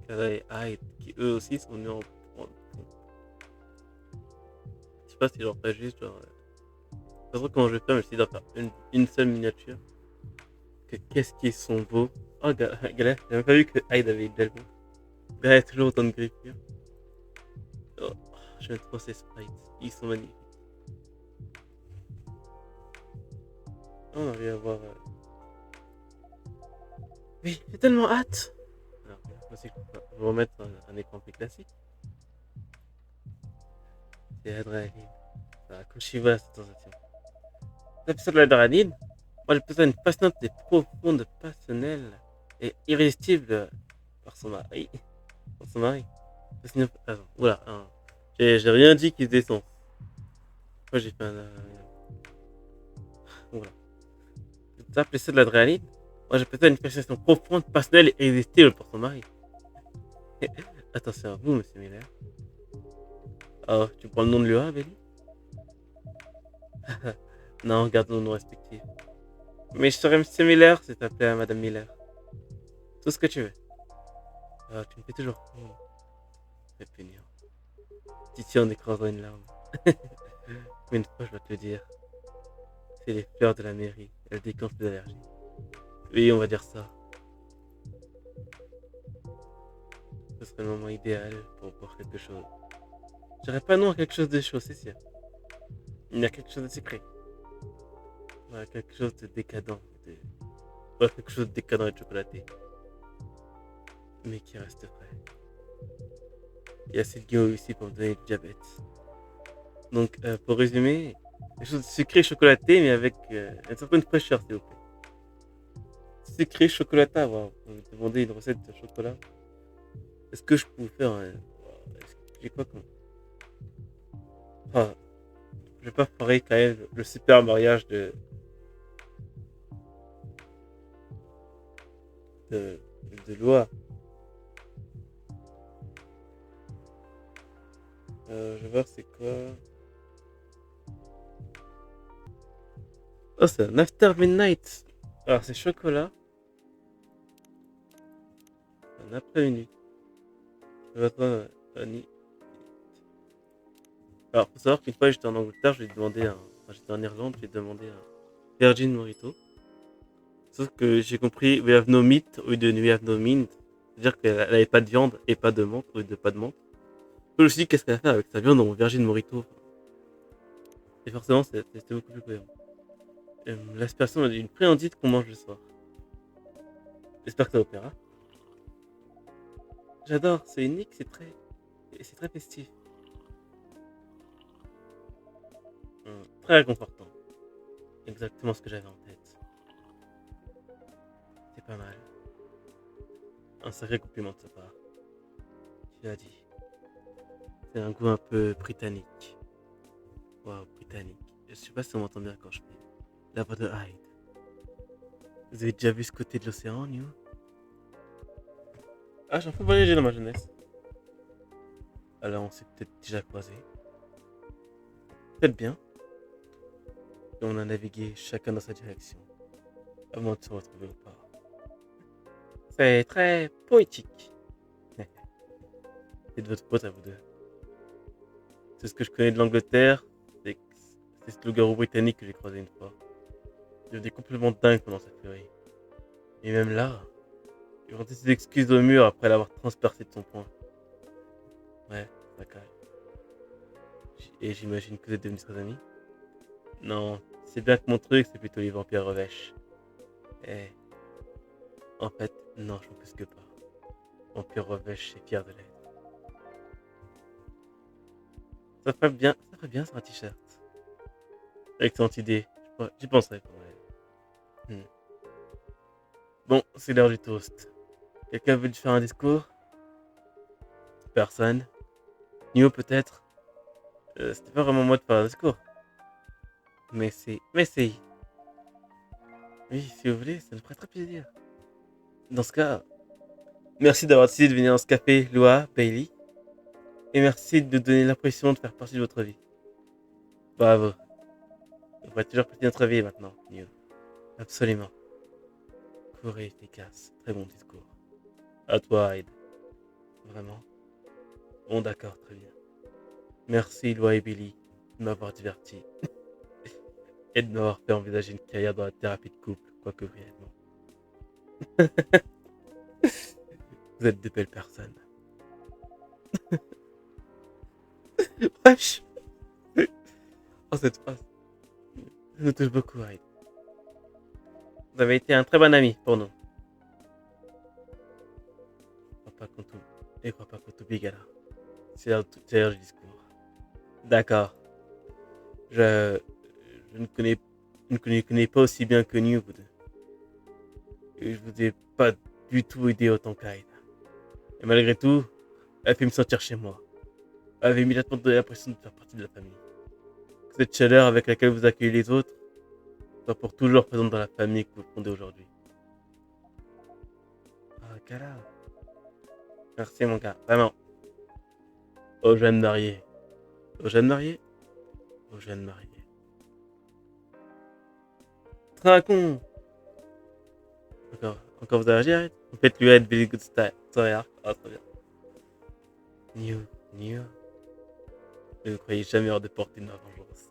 Galai Hyde, qui eux aussi sont venus en. Je sais pas si j'en ferais juste, genre. Je sais pas comment je vais faire, mais j'essaie d'en faire une seule miniature. Qu'est-ce qu'ils sont beaux. Oh, Galère, j'ai même pas vu que Hyde avait une belle voix. Galère, toujours autant de griffures. Oh, j'aime trop ces sprites. Ils sont magnifiques. Oh, on arrive à voir. Oui, j'ai tellement hâte. Alors, moi aussi, je vais remettre un écran plus classique. C'est l'adrénaline. Ah, quand je suis cette sensation. L'épisode de l'adrénaline, Moi, j'ai besoin d'une passionnante et profonde, passionnelle et irrésistible par son mari. Par son mari. Attends, voilà. Hein. J'ai rien dit qui faisait sens. Moi, j'ai fait un. Voilà. Vous appelez ça de l'adrénaline? Moi, j'ai besoin d'une fascination profonde, passionnelle et irrésistible pour son mari. Attention à vous, monsieur Miller. Oh, tu prends le nom de Lua, Belly? Non, garde nos noms respectifs. Mais je serais monsieur Miller si t'appelais à madame Miller. Tout ce que tu veux. Ah, tu me fais toujours. Fais punir. Titi en écrasant une larme. Mais une fois, je dois te le dire. C'est les fleurs de la mairie. Elles déclenchent des allergies. Oui, on va dire ça. Ce serait le moment idéal pour boire quelque chose. Je dirais pas non à quelque chose de chaud, c'est sûr. Il y a quelque chose de secret. Voilà, quelque chose de décadent. Voilà, quelque chose de décadent et de chocolaté. Mais qui reste frais. Il y a assez de guillaume ici pour me donner du diabète. Donc, pour résumer, quelque chose de sucré chocolaté, mais avec une certaine fraîcheur, s'il vous plaît. Sucré chocolata, wow. Vous me demandez une recette de chocolat. Est-ce que je peux faire un. J'ai quoi comme. Ah, je vais pas foirer quand même le super mariage de, de Loa. Je vais voir c'est quoi. Oh, c'est un After Midnight. Alors, c'est chocolat. Un après-midi. Votre Annie. Alors, faut savoir qu'une fois j'étais en Angleterre, je lui ai demandé un. Enfin, j'étais en Irlande, j'ai demandé un Virgin Mojito. Sauf que j'ai compris we have no meat au lieu de we have no mint. C'est-à-dire qu'elle avait pas de viande et pas de menthe au lieu de pas de menthe. Je me suis dit, qu'est-ce qu'elle a fait avec sa viande dans mon Virgin Mojito? Et forcément, c'était beaucoup plus cohérent. L'aspiration est une préindite qu'on mange le soir. J'espère que ça vous plaira. J'adore, c'est unique, c'est très festif. Très réconfortant. Exactement ce que j'avais en tête. C'est pas mal. Un sacré compliment de sa part. Tu l'as dit. C'est un goût un peu britannique. Waouh, britannique. Je sais pas si on m'entend bien quand je fais la voix de Hyde. Vous avez déjà vu ce côté de l'océan, New? Ah, j'ai un peu voyagé dans ma jeunesse. Alors on s'est peut-être déjà croisés. Peut-être bien. Et on a navigué chacun dans sa direction. Avant de se retrouver au port. C'est très poétique. C'est de votre pote à vous deux. C'est ce que je connais de l'Angleterre. C'est ce loup-garou britannique que j'ai croisé une fois. Il devenait complètement dingue pendant sa furie. Et même là, il vendait ses excuses au mur après l'avoir transpercé de son poing. Ouais, ça calme. Et j'imagine que vous êtes devenus très amis. Non, c'est bien que mon truc, c'est plutôt les vampires revêches. Eh, en fait, non, je m'offusque pas. Vampire revêche, c'est fier de l'être. Ça ferait bien sur un t-shirt. Excellente idée. J'y penserai quand même. Bon, c'est l'heure du toast. Quelqu'un veut te faire un discours? Personne. Nio peut-être? C'était pas vraiment moi de faire un discours. Mais c'est. Oui, si vous voulez, ça me ferait très plaisir. Dans ce cas, merci d'avoir décidé de venir dans ce café, Loa, Bailey. Et merci de nous donner l'impression de faire partie de votre vie. Bravo. Vous ferez toujours partie de notre vie maintenant, Nio. Absolument. Court et efficace. Très bon discours. À toi, Hyde. Vraiment. Bon, d'accord, très bien. Merci, Loa et Billy, de m'avoir diverti. Et de m'avoir fait envisager une carrière dans la thérapie de couple, quoique brièvement. Vous êtes de belles personnes. Wesh. Oh, cette phrase. Ça nous touche beaucoup, Hyde. Vous avez été un très bon ami pour nous. Et crois pas qu'on t'oublie, Gala. C'est l'heure du discours. D'accord. Je ne connais Je ne connais pas aussi bien que nous, vous deux. Et je vous ai pas du tout aidé autant qu'Aïda. Et malgré tout, elle fait me sentir chez moi. Elle avait immédiatement donné l'impression de faire partie de la famille. Cette chaleur avec laquelle vous accueillez les autres soit pour toujours présente dans la famille que vous fondez aujourd'hui. Ah, Gala. Merci, mon gars. Vraiment. Aux jeunes mariés. Aux jeunes mariés. Aux jeunes mariés. Trinquons. Encore vous agir. Faites-lui être very good style. Sorry, ah, très bien. New. Je ne croyais jamais hors de portée de ma vengeance.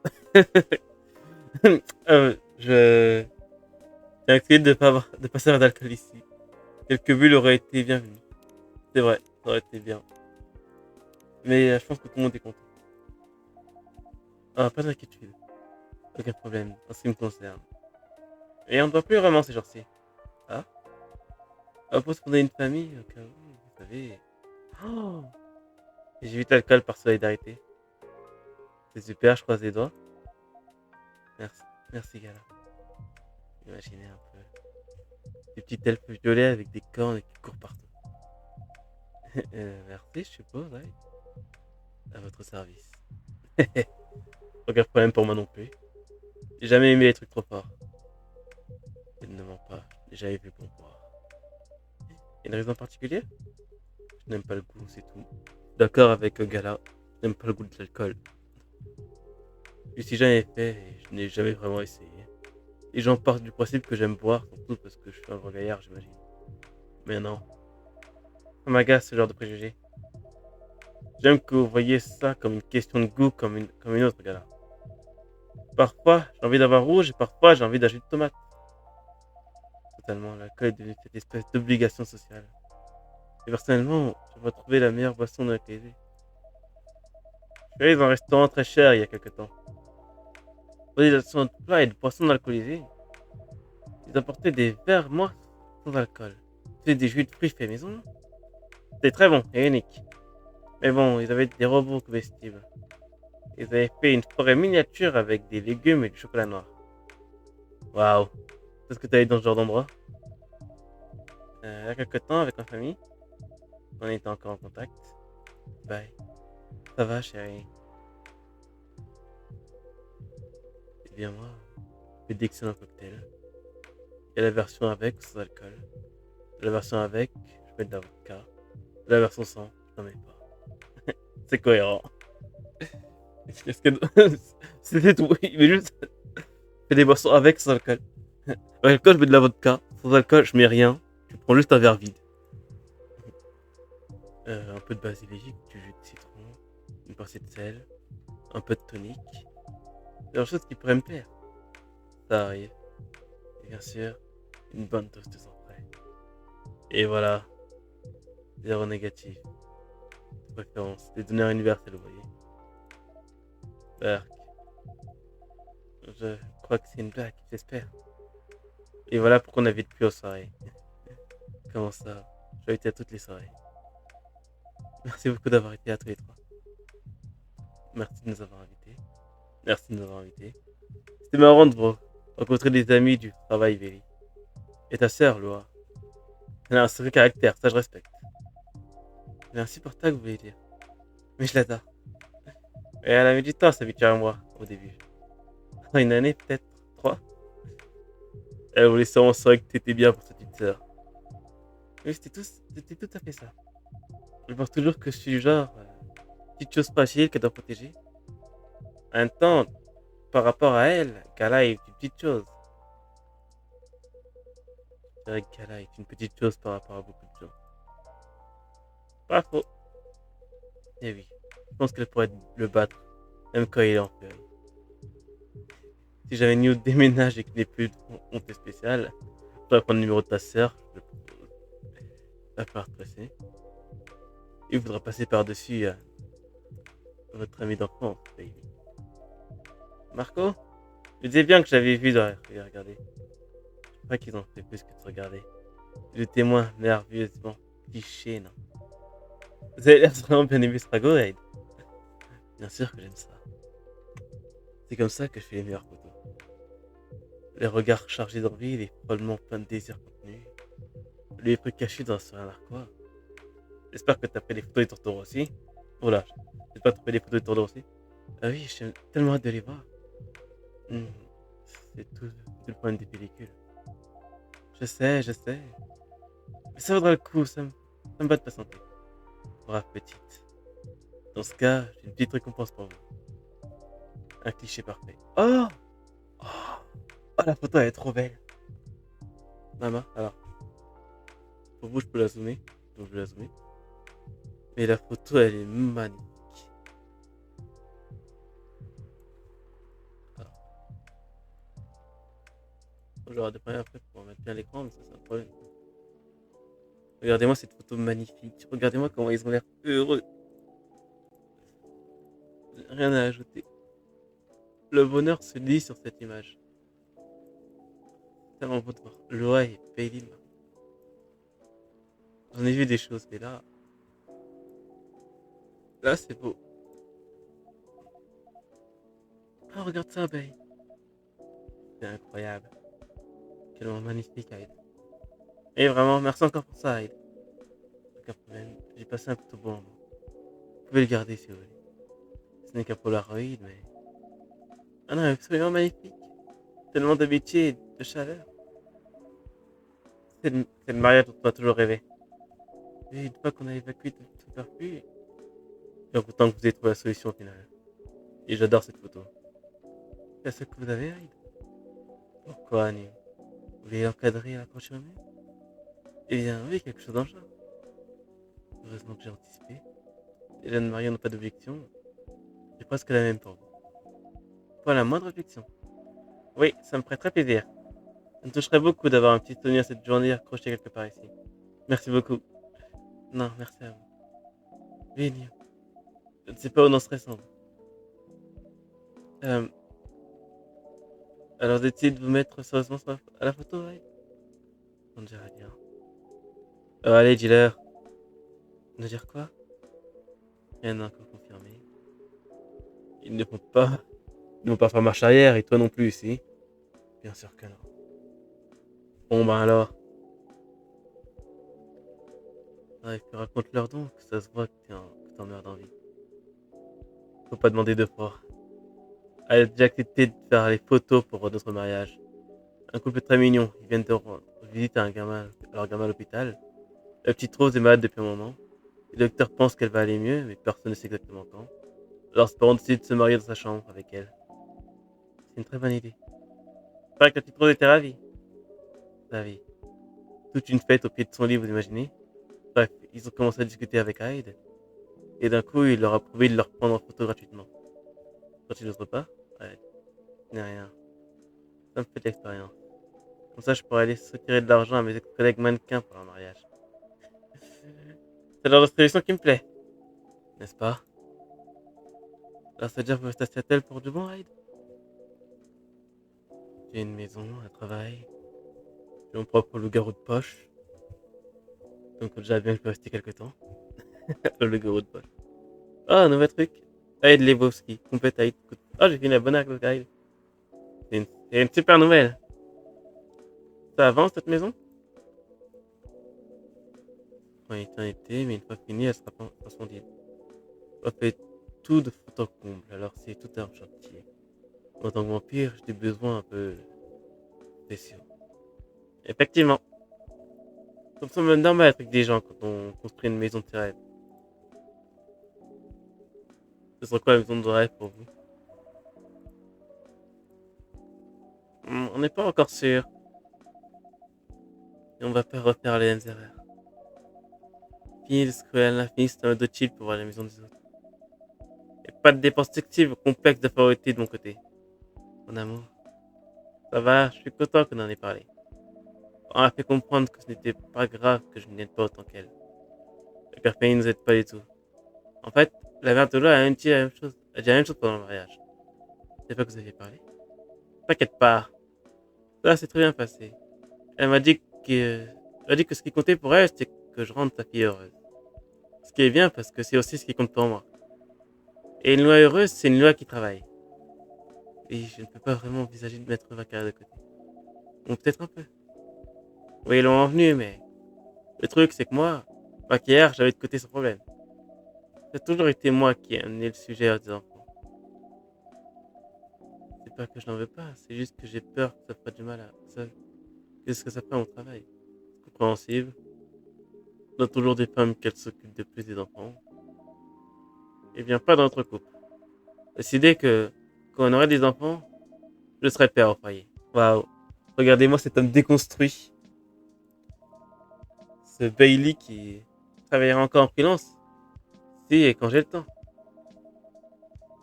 Je. J'ai accepté de pas servir d'alcool ici. Quelques bulles auraient été bienvenues. C'est vrai, ça aurait été bien. Mais je pense que tout le monde est content. Ah, pas d'inquiétude. Aucun problème, en ce qui me concerne. Et on ne doit plus vraiment ces jours-ci. Ah, pour fonder une famille, au cas où, vous savez. Oh, j'évite l'alcool par solidarité. C'est super, je croise les doigts. Merci, merci, Gala. Imaginez un peu. Des petits elfes violets avec des cornes qui courent partout. Merci, je suppose, ouais. À votre service. Aucun problème pour moi non plus. J'ai jamais aimé les trucs trop forts. Il ne ment pas, j'ai jamais vu bon boire. Il y a une raison particulière? Je n'aime pas le goût, c'est tout. D'accord avec Gala, je n'aime pas le goût de l'alcool. Je suis jamais fait et je n'ai jamais vraiment essayé. Les gens partent du principe que j'aime boire, surtout parce que je suis un gros gaillard, j'imagine. Mais non, ça m'agace ce genre de préjugés. J'aime que vous voyez ça comme une question de goût, comme une autre, Gala. Parfois, j'ai envie d'avoir rouge et parfois, j'ai envie d'un jus de tomate. Totalement, l'alcool est devenu cette espèce d'obligation sociale. Et personnellement, j'aimerais trouver la meilleure boisson alcoolisée. Je suis allé dans un restaurant très cher il y a quelques temps. Pour des de plats et de boissons alcoolisées, ils apportaient des verres morts sans alcool. C'était des jus de fruits faits maison. C'était très bon et unique. Mais bon, ils avaient des robots comestibles. Ils avaient fait une forêt miniature avec des légumes et du chocolat noir. Waouh! Est-ce que tu allé dans ce genre d'endroit? Il y a quelques temps avec ma famille. On était encore en contact. Bye. Ça va, chérie? Eh bien, moi, je fais d'excellents cocktails. Il y a la version avec ou sans alcool. La version avec, je mets de la vodka. La version sans, je n'en mets pas. C'est cohérent. Qu'est-ce que... C'était tout. Il met juste fait des boissons avec sans alcool. Avec l'alcool, je mets de la vodka. Sans alcool, je mets rien. Je prends juste un verre vide. Un peu de basilic, du jus de citron, une pincée de sel, un peu de tonique. C'est une chose qui pourrait me plaire. Ça arrive. Et bien sûr, une bonne dose de sang frais. Et voilà, zéro négatif. De préférence, des donneurs universels, vous voyez. Berk, je crois que c'est une blague, j'espère. Et voilà pourquoi on n'invite plus aux soirées. Comment ça? Je vais inviter à toutes les soirées. Merci beaucoup d'avoir été à tous les trois. Merci de nous avoir invités. Merci de nous avoir invités. C'était marrant de vous rencontrer des amis du travail, Véli. Et ta sœur, Loa. Elle a un sacré caractère, ça je respecte. Elle est insupportable, vous voulez dire. Mais je l'adore. Et elle a mis du temps à s'habituer à moi, au début. Une année, peut-être. Trois. Elle voulait sûrement savoir que t'étais bien pour sa petite sœur. Oui, c'était tout à fait ça. Je pense toujours que je suis du genre, petite chose fragile qu'elle doit protéger. En même temps, par rapport à elle, Kala est une petite chose. Je dirais que Kala est une petite chose par rapport à beaucoup de gens. Pas faux. Eh oui, je pense qu'elle pourrait le battre, même quand il est en feu. Si jamais Newt déménage et qu'il n'est plus de montée spéciale, je pourrais prendre le numéro de ta sœur, je le propose. Va falloir te presser. Il faudra passer par-dessus votre ami d'enfance, baby. Marco? Je disais bien que j'avais vu dans les regarder. Je crois qu'ils ont fait plus que de regarder. Le témoin nerveusement cliché, non. Vous avez l'air vraiment bien aimé Sprago, Raid. Bien sûr que j'aime ça. C'est comme ça que je fais les meilleures photos. Les regards chargés d'envie, les frôlements pleins de désir contenu. Le livre caché dans un narquois. J'espère que t'as pris des photos des tourtereaux aussi. Oh là, j'espère que t'as pris des photos des tourtereaux aussi. Ah oui, j'ai tellement hâte de les voir. Hmm, c'est tout le problème des pellicules. Je sais. Mais ça vaudra le coup, ça me bat de patienter. Brave petite. Dans ce cas, j'ai une petite récompense pour vous. Un cliché parfait. Oh, oh, oh, la photo elle est trop belle. Maman, alors, pour vous, je peux la zoomer. Donc je vais la zoomer. Mais la photo, elle est magnifique. Alors, j'aurai des problèmes après pour mettre bien l'écran, mais ça, c'est un problème. Regardez-moi cette photo magnifique. Regardez-moi comment ils ont l'air heureux. Rien à ajouter. Le bonheur se lit sur cette image. Tellement beau de voir. Loa et Paylim. J'en ai vu des choses, mais là, c'est beau. Ah, regarde ça, Bay. C'est incroyable. Quellement magnifique, Aïd. Et vraiment, merci encore pour ça, Aïd. Aucun problème. J'ai passé un plutôt bon moment. Vous pouvez le garder si vous voulez. Ce n'est qu'un Polaroid, mais. Ah non, absolument magnifique. Tellement d'amitié et de chaleur. C'est le mariage dont on a toujours rêvé. Et une fois qu'on a évacué tout le superflu, je suis content que vous ayez trouvé la solution au final. Et j'adore cette photo. C'est ce que vous avez, Aïd. Pourquoi, Annie? Vous voulez l'encadrer et l'accrocher au mur? Eh bien, oui, quelque chose dans le genre. Heureusement que j'ai anticipé. Les jeunes mariés n'ont pas d'objection. J'ai presque la même pour vous. Pas la moindre objection. Oui, ça me ferait très plaisir. Ça me toucherait beaucoup d'avoir un petit souvenir de cette journée accrochée quelque part ici. Merci beaucoup. Non, merci à vous. Oui, Nio. Je ne sais pas où on en serait sans vous. Euh, alors, d'essayer de vous mettre sérieusement à la photo, ouais. On dirait bien. Allez, dis-leur. Ne dire quoi? Rien n'a encore confirmé. Ils ne vont pas. Ils ne vont pas faire marche arrière, et toi non plus ici. Bien sûr que non. Bon, ben alors. Ouais, puis raconte-leur donc, ça se voit que t'en meurs d'envie. Faut pas demander deux fois. Elle a déjà accepté de faire les photos pour notre mariage. Un couple très mignon, ils viennent de rendre visite à leur gamin à l'hôpital. La petite Rose est malade depuis un moment. Le docteur pense qu'elle va aller mieux, mais personne ne sait exactement quand. Alors ses parents décident de se marier dans sa chambre avec elle. C'est une très bonne idée. Il paraît que la petite Rose était ravie. Ravie. Toute une fête au pied de son lit, vous imaginez? Bref, ils ont commencé à discuter avec Hyde, et d'un coup, il leur a promis de leur prendre en photo gratuitement. Quand il n'ose pas, ouais, ce n'est rien. Ça me fait de l'expérience. Comme ça, je pourrais aller retirer de l'argent à mes ex-collègues mannequins pour leur mariage. C'est le genre de solution qui me plaît, n'est-ce pas? Alors, ça veut dire que vous restez à Seattle pour du bon, Hyde? J'ai une maison, un travail, j'ai mon propre loup-garou de poche, donc déjà bien que je peux rester quelque temps. Le loup-garou de poche. Oh, un nouveau truc. Hyde Lebowski, complète Hyde. Oh, j'ai fini la bonne avec Hyde. C'est une super nouvelle. Ça avance cette maison? En été, mais une fois finie, elle sera pas splendide. On fait tout de fond en comble, alors c'est tout un chantier. En tant que vampire, j'ai des besoins un peu spéciaux. Effectivement, comme ça me normal avec des gens quand on construit une maison de ses rêves. Ce serait quoi la maison de rêve pour vous? On n'est pas encore sûr. Et on va pas refaire les mêmes erreurs. Fini de scroller à l'infini, c'est un mode de chill pour voir la maison des autres. Et pas de dépenses excessives ou complexes de favoriser de mon côté. Mon amour, ça va, je suis content qu'on en ait parlé. On a fait comprendre que ce n'était pas grave que je n'aide pas autant qu'elle. La caféine ne nous aide pas du tout. En fait, la mère de l'eau a dit la même chose. Elle a dit la même chose pendant le mariage. C'est pas que vous aviez parlé? T'inquiète pas. Ça s'est très bien passé. Elle m'a dit que ce qui comptait pour elle, c'était que je rende sa fille heureuse. Ce qui est bien parce que c'est aussi ce qui compte pour moi. Et une loi heureuse, c'est une loi qui travaille. Et je ne peux pas vraiment envisager de mettre ma carrière de côté. Ou peut-être un peu. Oui, ils l'ont en venu, mais le truc, c'est que moi, hier, j'avais de côté ce problème. Ça a toujours été moi qui ai amené le sujet à des enfants. C'est pas que je n'en veux pas, c'est juste que j'ai peur que ça fera du mal à ça. Qu'est-ce que ça fait à mon travail? C'est compréhensible. On a toujours des femmes qui s'occupent de plus des enfants. Et bien, pas dans notre couple. Décider que quand on aurait des enfants, je serais père au foyer. Waouh. Regardez-moi cet homme déconstruit. Ce Bailey qui travaillera encore en freelance. Si, et quand j'ai le temps.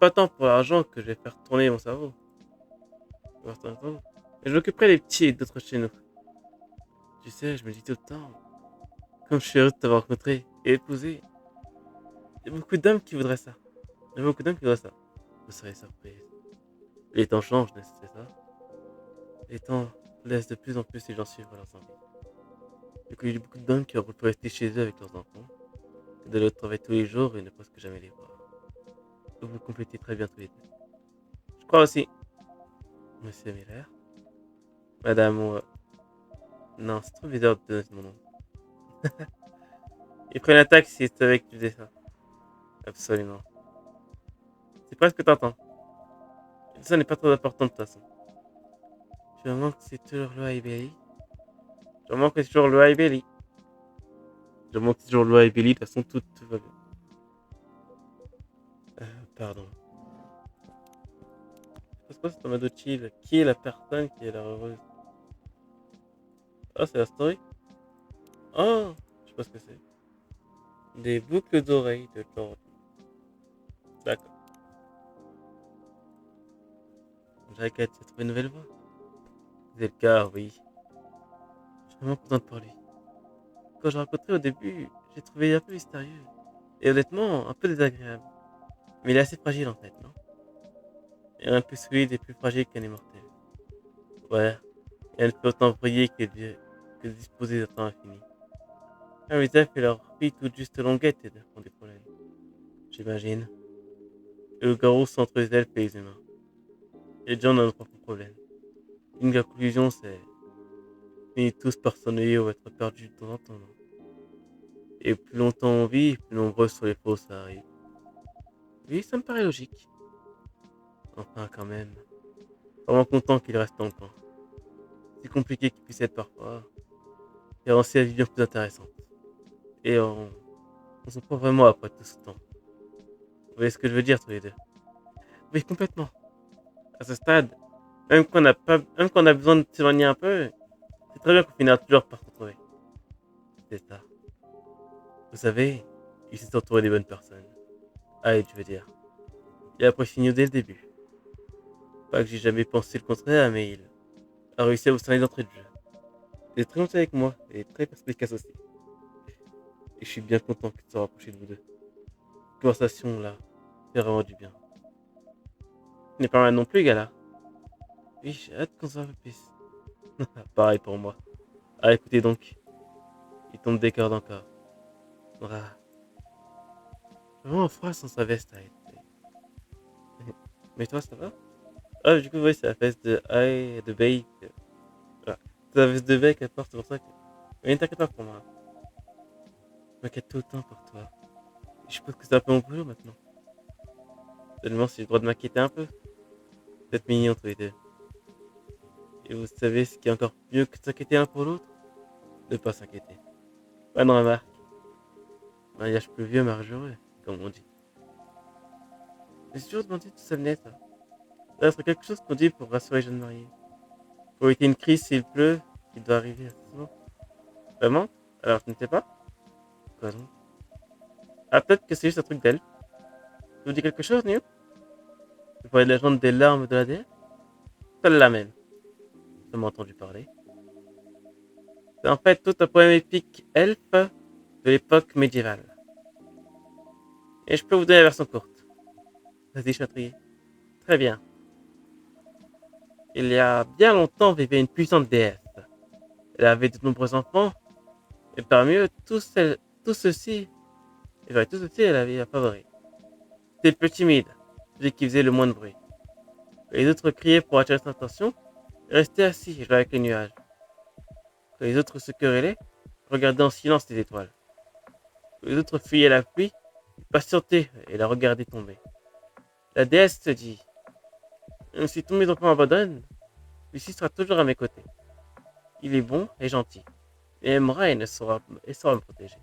Pas tant pour l'argent que je vais faire tourner mon cerveau. Et je m'occuperai des petits et d'autres chez nous. Tu sais, je me dis tout le temps, comme je suis heureux de t'avoir rencontré et épousé. Il y a beaucoup d'hommes qui voudraient ça. Il y a beaucoup d'hommes qui voudraient ça. Vous serez surprise. Les temps changent, n'est-ce pas ça? Les temps laissent de plus en plus les gens suivre leurs envies. Du coup, il y a beaucoup d'hommes qui auraient pu rester chez eux avec leurs enfants, que d'aller au travail tous les jours et ne presque jamais les voir. Vous vous complétez très bien tous les deux. Je crois aussi, Monsieur Miller, Madame, non, c'est trop bizarre de donner mon nom. Ils prennent un taxi, c'est avec que tu disais ça. Absolument. C'est presque tentant. Ça n'est pas trop important de toute façon. Je me manque c'est toujours le Ibeli. Je me manque c'est toujours le Ibeli. Je me manque c'est toujours le Ibeli. De toute façon, tout va bien. Pardon. Je sais pas c'est un mode chill. Qui est la personne qui est la heureuse? Ah, c'est la story? Oh, je sais pas ce que c'est. Des boucles d'oreilles de Jordan. D'accord. Jacket, tu as trouvé une nouvelle voix? C'est le cas, oui. Je suis vraiment contente pour lui. Quand je l'ai rencontré au début, j'ai trouvé un peu mystérieux. Et honnêtement, un peu désagréable. Mais il est assez fragile en fait, non? Et un peu solide et plus fragile qu'un immortel. Ouais, et elle peut autant briller que disposer d'un temps infini. Un visage fait leur vie toute juste longuette et font des problèmes. J'imagine. Et le garrot sont entre les elfes et les humains. Les gens ont leurs propres problèmes. Une conclusion, c'est finit tous par s'ennuyer ou être perdus de temps en temps. Non. Et plus longtemps on vit, plus nombreux sont les faux ça arrive. Oui, ça me paraît logique. Enfin, quand même. Vraiment content qu'il reste dans le coin. Si compliqué qu'il puisse être parfois, il rend sa vie bien plus intéressante. Et on s'en prend vraiment après tout ce temps. Vous voyez ce que je veux dire tous les deux? Oui, complètement. À ce stade, même qu'on a besoin de s'éloigner un peu, c'est très bien qu'on finira toujours par se retrouver. C'est ça. Vous savez, il s'est entouré des bonnes personnes. Ah, et je veux dire, il a apprécié nous dès le début. Pas que j'ai jamais pensé le contraire, mais il a réussi à vous cerner d'entrée de jeu. Il est très gentil avec moi et très perspicace aussi. Et je suis bien content qu'il se rapproche de vous deux. Cette conversation là fait vraiment du bien. Ce n'est pas mal non plus, gars là. Oui, j'ai hâte qu'on se voit un peu plus. Pareil pour moi. Ah, écoutez donc, il tombe des cordes encore. Ah, vraiment froid sans sa veste. Mais toi, ça va? Ah, du coup, oui, c'est la veste de Aïe, de Bay. Voilà. C'est la veste de Bay qu'elle porte, c'est pour ça que. Mais ne t'inquiète pas pour moi. Je m'inquiète tout le temps pour toi. Je suppose que c'est un peu mon boulot maintenant. Seulement, si j'ai le droit de m'inquiéter un peu. Vous êtes mignons tous les deux. Et vous savez ce qui est encore mieux que de s'inquiéter l'un pour l'autre? Ne pas s'inquiéter. Bonne remarque. Mariage plus vieux, mariage heureux, comme on dit. J'ai toujours demandé d'où ça venait, ça. Ça doit être quelque chose qu'on dit pour rassurer les jeunes mariés. Pour éviter une crise s'il pleut, qui doit arriver assez souvent. Vraiment? Alors je ne sais pas? Quoi donc? Ah, peut-être que c'est juste un truc d'elle. Ça vous dit quelque chose, New? Vous parlez de la légende des larmes de la déesse? Celle-là même. J'ai jamais entendu parler. C'est en fait tout un poème épique elfe de l'époque médiévale. Et je peux vous donner la version courte. Vas-y, Chatrier. Très bien. Il y a bien longtemps vivait une puissante déesse. Elle avait de nombreux enfants, et parmi eux, tous ceux-ci, elle avait un favori. C'était le plus timide, celui qui faisait le moins de bruit. Les autres criaient pour attirer son attention, restait assis et jouait avec les nuages. Quand les autres se querellaient, il regardait en silence les étoiles. Quand les autres fuyaient la pluie, il patientait et la regardait tomber. La déesse se dit: même si tous mes enfants m'abandonnent, Lucie sera toujours à mes côtés. Il est bon et gentil. Il aimera et saura me protéger.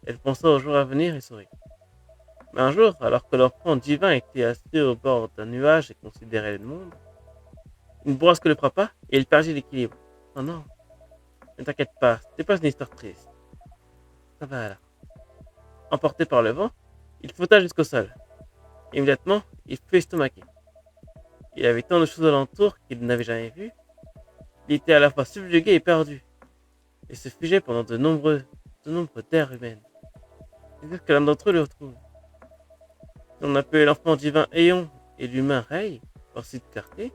Elle pensa au jour à venir et sourit. Mais un jour, alors que l'enfant divin était assis au bord d'un nuage et considérait le monde, une bourrasque le frappa et il perdit l'équilibre. Oh non, ne t'inquiète pas, ce n'est pas une histoire triste. Ça va là. Emporté par le vent, il flotta jusqu'au sol. Immédiatement, il fut estomaqué. Il avait tant de choses alentour qu'il n'avait jamais vues. Il était à la fois subjugué et perdu, et se figeait pendant de nombreuses terres humaines. C'est que l'un d'entre eux le retrouve. Si on appelait l'enfant divin Aeon et l'humain Rei, par suite clarté,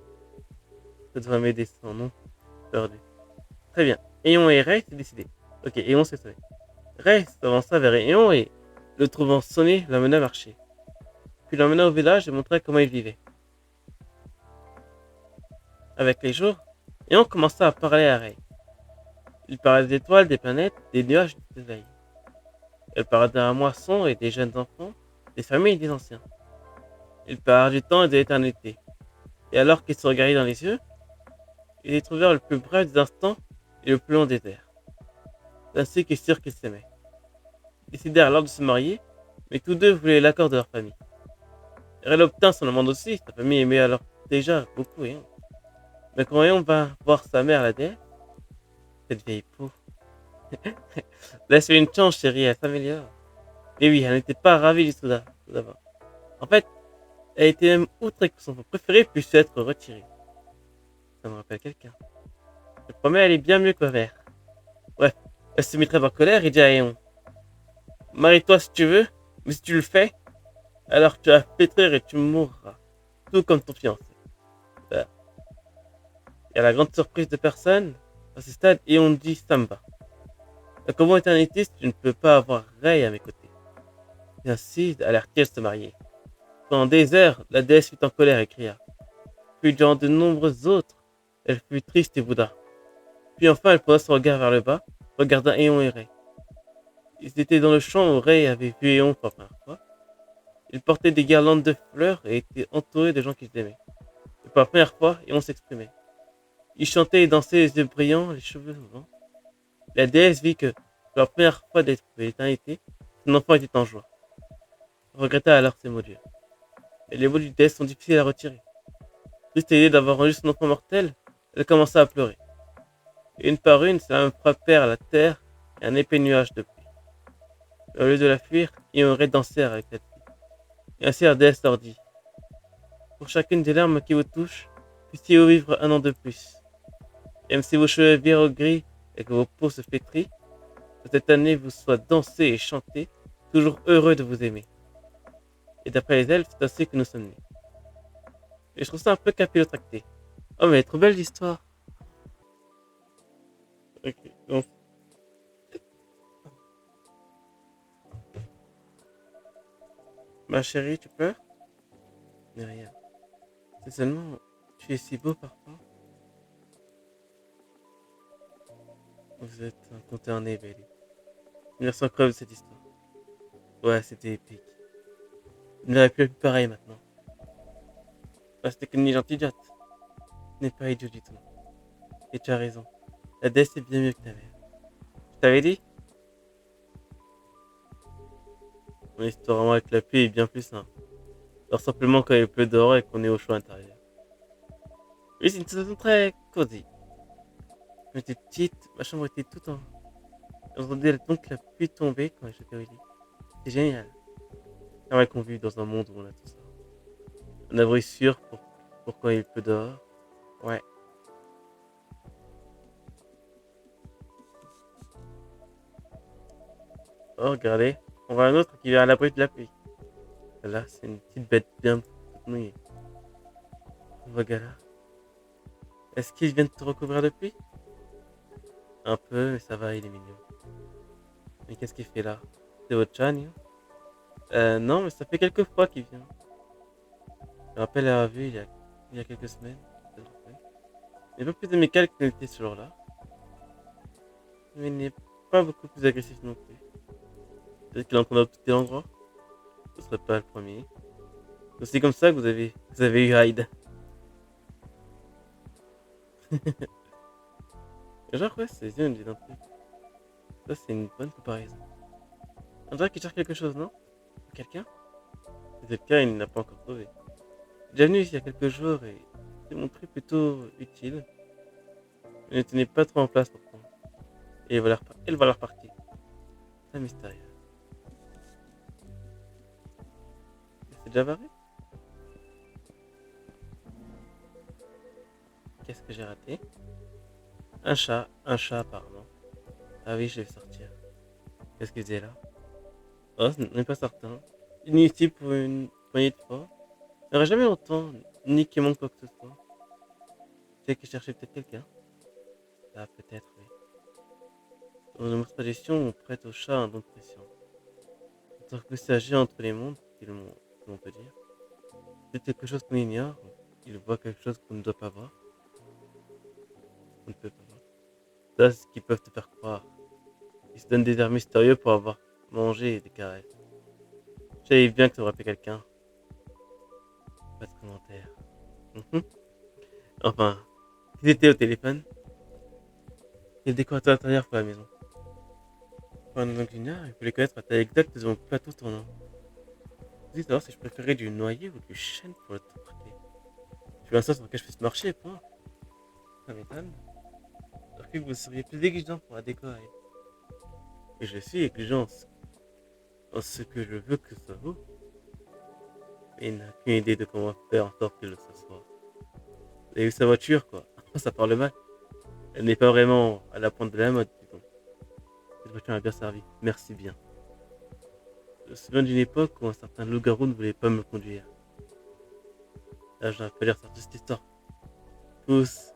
ça devrait m'aider son nom perdu. Très bien. Aeon et Rei, c'est décidé. Ok, Aeon c'est sauvé. Rei s'avança vers Aeon et, le trouvant sonné, l'emmena marcher. Puis l'emmena au village et montra comment il vivait. Avec les jours, Aeon commença à parler à Rei. Il parlait des étoiles, des planètes, des nuages et du soleil. Elle parlait de la moisson et des jeunes enfants, des familles et des anciens. Il parlait du temps et de l'éternité. Et alors qu'ils se regardaient dans les yeux, ils y trouvèrent le plus bref des instants et le plus long des airs. C'est ainsi qu'ils surent qu'ils s'aimaient. Ils décidèrent alors de se marier, mais tous deux voulaient l'accord de leur famille. Elle obtint son demande aussi, sa famille aimait alors déjà beaucoup Eon. Mais quand Eon va voir sa mère la déesse, cette vieille peau, laisse-lui une chance chérie, elle s'améliore. Mais oui, elle n'était pas ravie du tout d'abord. En fait, elle était même outrée que son préféré puisse être retiré. Ça me rappelle quelqu'un. Je promets, elle est bien mieux que ma mère. Bref, elle se mit très en colère et dit à Eon: marie-toi si tu veux, mais si tu le fais, alors tu vas pétrir et tu mourras. Tout comme ton fiancé. Voilà. Et à la grande surprise de personne, à ce stade, Eon dit Samba. Comment éternité si tu ne peux pas avoir Rei à mes côtés? Et ainsi allèrent-ils se marier. Pendant des heures, la déesse fut en colère et cria. Puis durant de nombreuses autres, elle fut triste et bouda. Puis enfin elle posa son regard vers le bas, regarda Eon et Rei. Ils étaient dans le champ où Rei avait vu Eon pour la première fois. Il portait des guirlandes de fleurs et était entouré de gens qu'il aimait. Et pour la première fois, Eon s'exprimait. Il chantait et dansait les yeux brillants, les cheveux au vent. La déesse vit que, pour la première fois d'être l'éternité, son enfant était en joie. Elle regretta alors ses mots durs. Mais les mots du déesse sont difficiles à retirer. Triste à l'idée d'avoir rendu son enfant mortel, elle commença à pleurer. Et une par une, ses larmes frappèrent la terre et un épais nuage de pluie. Mais au lieu de la fuir, ils auraient dansé avec cette fille. Et ainsi la déesse leur dit: pour chacune des larmes qui vous touchent, puissiez-vous vivre un an de plus. Et même si vos cheveux virent au gris et que vos peaux se flétrissent, que cette année vous soit dansée et chantée, toujours heureux de vous aimer. Et d'après les elfes, c'est ainsi que nous sommes nés. Et je trouve ça un peu capillotracté. Oh mais trop belle l'histoire. Ok, donc, ma chérie, tu pleures? Mais rien. C'est seulement, tu es si beau parfois. Vous êtes un conte en Belly. Merci encore de cette histoire. Ouais, c'était épique. Il n'aurait plus pareil maintenant. Ah, c'était qu'une légende idiote. Ce n'est pas idiot du tout. Et tu as raison. La déesse est bien mieux que ta mère. Je t'avais dit? Mon histoire moi avec la pluie est bien plus simple. Alors simplement quand il pleut dehors et qu'on est au chaud intérieur. Oui, c'est une saison très cosy. Quand j'étais petite, ma chambre était toute en... J'entendais donc la pluie tomber quand j'étais au lit. C'est génial. C'est vrai qu'on vit dans un monde où on a tout ça. Un abri sûr pour quand il pleut dehors. Ouais. Oh, regardez. On voit un autre qui vient à l'abri de la pluie. Là, c'est une petite bête bien toute mouillée. Voilà. Est-ce qu'il vient de te recouvrir de pluie? Un peu, mais ça va, il est mignon. Mais qu'est-ce qu'il fait là? C'est votre chat, Nio? Non, mais ça fait quelques fois qu'il vient. Je me rappelle l'avoir vu il y a quelques semaines. Il n'est pas plus amical qu'il n'était ce jour-là, mais il n'est pas beaucoup plus agressif non plus. Peut-être qu'il est en train d'adopter l'endroit. Ce serait pas le premier. C'est aussi comme ça que vous avez eu Hyde. Genre, ouais, ses yeux me disent un truc. Ça, c'est une bonne comparaison. On dirait qu'il cherche quelque chose, non? Quelqu'un? Si c'est le cas, il ne l'a pas encore trouvé. Il est déjà venu ici il y a quelques jours et il s'est montré plutôt utile. Il ne tenait pas trop en place pourtant. Et il va leur partir. C'est mystérieux. C'est déjà barré? Qu'est-ce que j'ai raté? Un chat apparemment. Ah oui, je vais sortir. Qu'est-ce qu'il faisait là? Oh, ce n'est pas certain. Inutile pour une poignée de fois. Il n'aurait jamais longtemps, ni qui manque quoi que ce soit. C'est qu'il cherchait peut-être quelqu'un. Ah, peut-être, oui. Dans notre tradition, on prête au chat un don de pression. En tant que messager entre les mondes, que l'on peut dire. C'est quelque chose qu'on ignore. Il voit quelque chose qu'on ne doit pas voir. On ne peut pas voir. Ça, c'est ce qu'ils peuvent te faire croire. Ils se donnent des airs mystérieux pour avoir mangé des caresses. Je savais bien que ça aurait fait quelqu'un. Pas de commentaires. Mhm. Enfin, ils étaient au téléphone. Et le décorateur intérieur pour la maison. Pour un longinaire, il voulait connaître la taille exacte de mon plateau tournant. Je voulais savoir si je préférais du noyer ou du chêne pour le torter. Je veux un sens sur lequel je puisse marcher, point. Ça m'étonne. J'ai cru que vous seriez plus exigeant pour la déco. Et je suis exigeant en ce que je veux que ça vaut. Mais il n'a qu'une idée de comment faire en sorte que ce soit. Vous avez vu sa voiture, quoi. Ça parle mal. Elle n'est pas vraiment à la pointe de la mode, disons. Cette voiture m'a bien servi. Merci bien. Je me souviens d'une époque où un certain loup-garou ne voulait pas me conduire. Là, j'aurais pas lire cette histoire. Tous.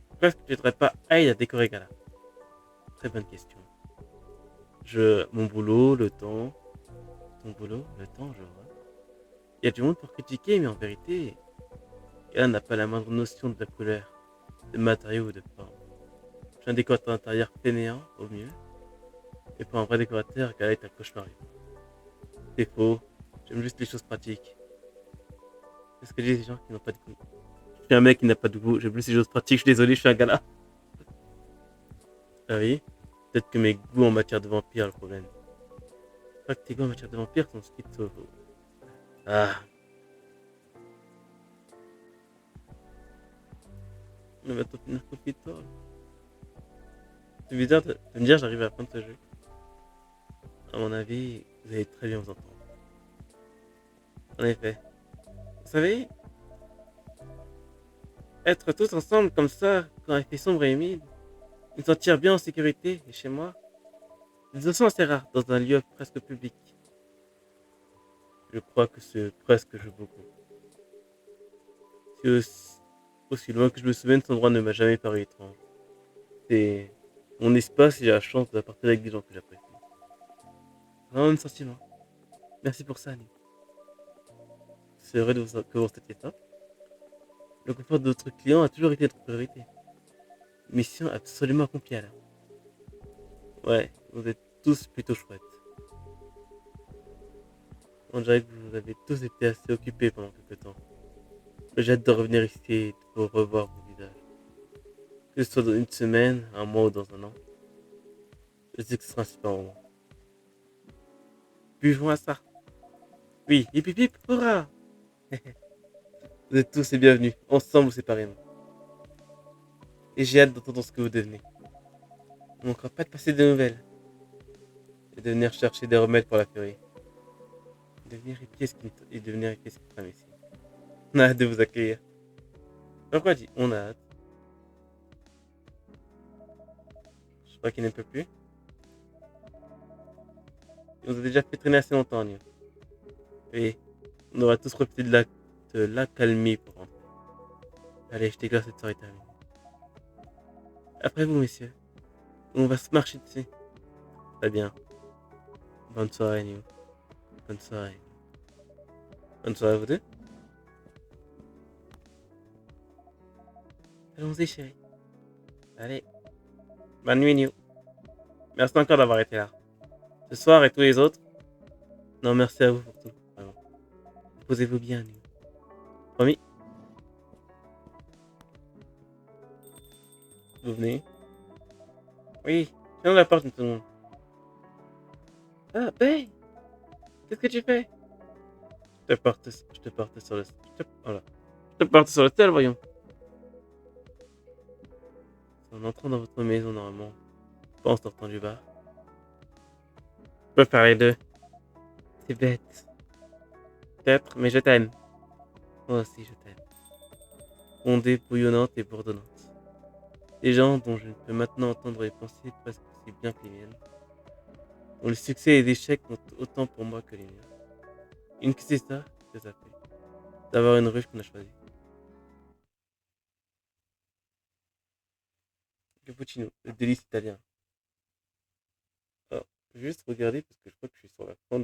Pourquoi est-ce que tu n'aiderais pas Aïe à décorer Gala? Très bonne question. Mon boulot, le temps. Ton boulot, le temps, je vois. Il y a du monde pour critiquer, mais en vérité, Gala n'a pas la moindre notion de la couleur, de matériaux ou de forme. Je suis un décorateur intérieur fainéant, au mieux. Et pour un vrai décorateur, Gala est un cauchemar. C'est faux. J'aime juste les choses pratiques. C'est ce que disent les gens qui n'ont pas de goût. Je suis un mec qui n'a pas de goût. J'aime juste les choses pratiques. Je suis désolé, je suis un Gala. Ah oui? Peut-être que mes goûts en matière de vampire, le problème. Je crois que tes goûts en matière de vampire sont schizo. Ah, on va t'en finir profite-toi. C'est bizarre de me dire j'arrive à la fin de ce jeu. À mon avis, vous allez très bien vous entendre. En effet. Vous savez, être tous ensemble comme ça, quand il fait sombre et humide, nous sentir bien en sécurité, et chez moi, c'est des notions assez rares dans un lieu presque public. Je crois que ce presque joue beaucoup. C'est aussi loin que je me souvienne, cet endroit ne m'a jamais paru étrange. C'est mon espace et j'ai la chance de partager avec des gens que j'apprécie. Vraiment un sentiment. Merci pour ça, Annie. C'est heureux que vous ressentiez ça. Le confort de votre client a toujours été notre priorité. Mission absolument accomplie là. Ouais, vous êtes tous plutôt chouettes. On dirait que vous avez tous été assez occupés pendant quelques temps. Mais j'ai hâte de revenir ici et de vous revoir vos visages. Que ce soit dans une semaine, un mois ou dans un an. Je sais que ce sera un super moment. Buvons à ça. Oui, hip hip hip, hurrah. Vous êtes tous les bienvenus, ensemble ou séparément. Et j'ai hâte d'entendre ce que vous devenez. On ne manquera pas de passer des nouvelles. Et de venir chercher des remèdes pour la furie. Et devenir épier ce qui trame ici. On a hâte de vous accueillir. Pourquoi dit on a hâte? Je crois qu'il ne peut plus. Il nous a déjà fait traîner assez longtemps, Nio. Oui, on aura tous profité de la calmer pour rentrer. Allez, je t'éclaire cette soirée terminée. Après vous, messieurs, on va se marcher dessus. Très bien. Bonne soirée, Nio. Bonne soirée. Bonne soirée à vous deux. Allons-y, chérie. Allez, bonne nuit, New. Merci encore d'avoir été là. Ce soir et tous les autres. Non, merci à vous pour tout. Vraiment. Posez-vous bien, New. Promis. Vous venez. Oui, ferme la porte une seconde. Ah, Bay, qu'est-ce que tu fais? Je te porte sur le... voilà. Je te porte sur le tel, voyons. C'est en entrant dans votre maison, normalement. Pas en sortant du bar. Je peux faire les deux. C'est bête. Peut-être, mais je t'aime. Moi aussi, je t'aime. Rondée, bouillonnante et bourdonnante. Des gens dont je ne peux maintenant entendre les pensées presque aussi bien que les miennes. Dont le succès et l'échec comptent autant pour moi que les miens. Une qui c'est ça, que ça fait. D'avoir une ruche qu'on a choisie. Cappuccino, le délice italien. Alors, je vais juste regarder parce que je crois que je suis sur la fin de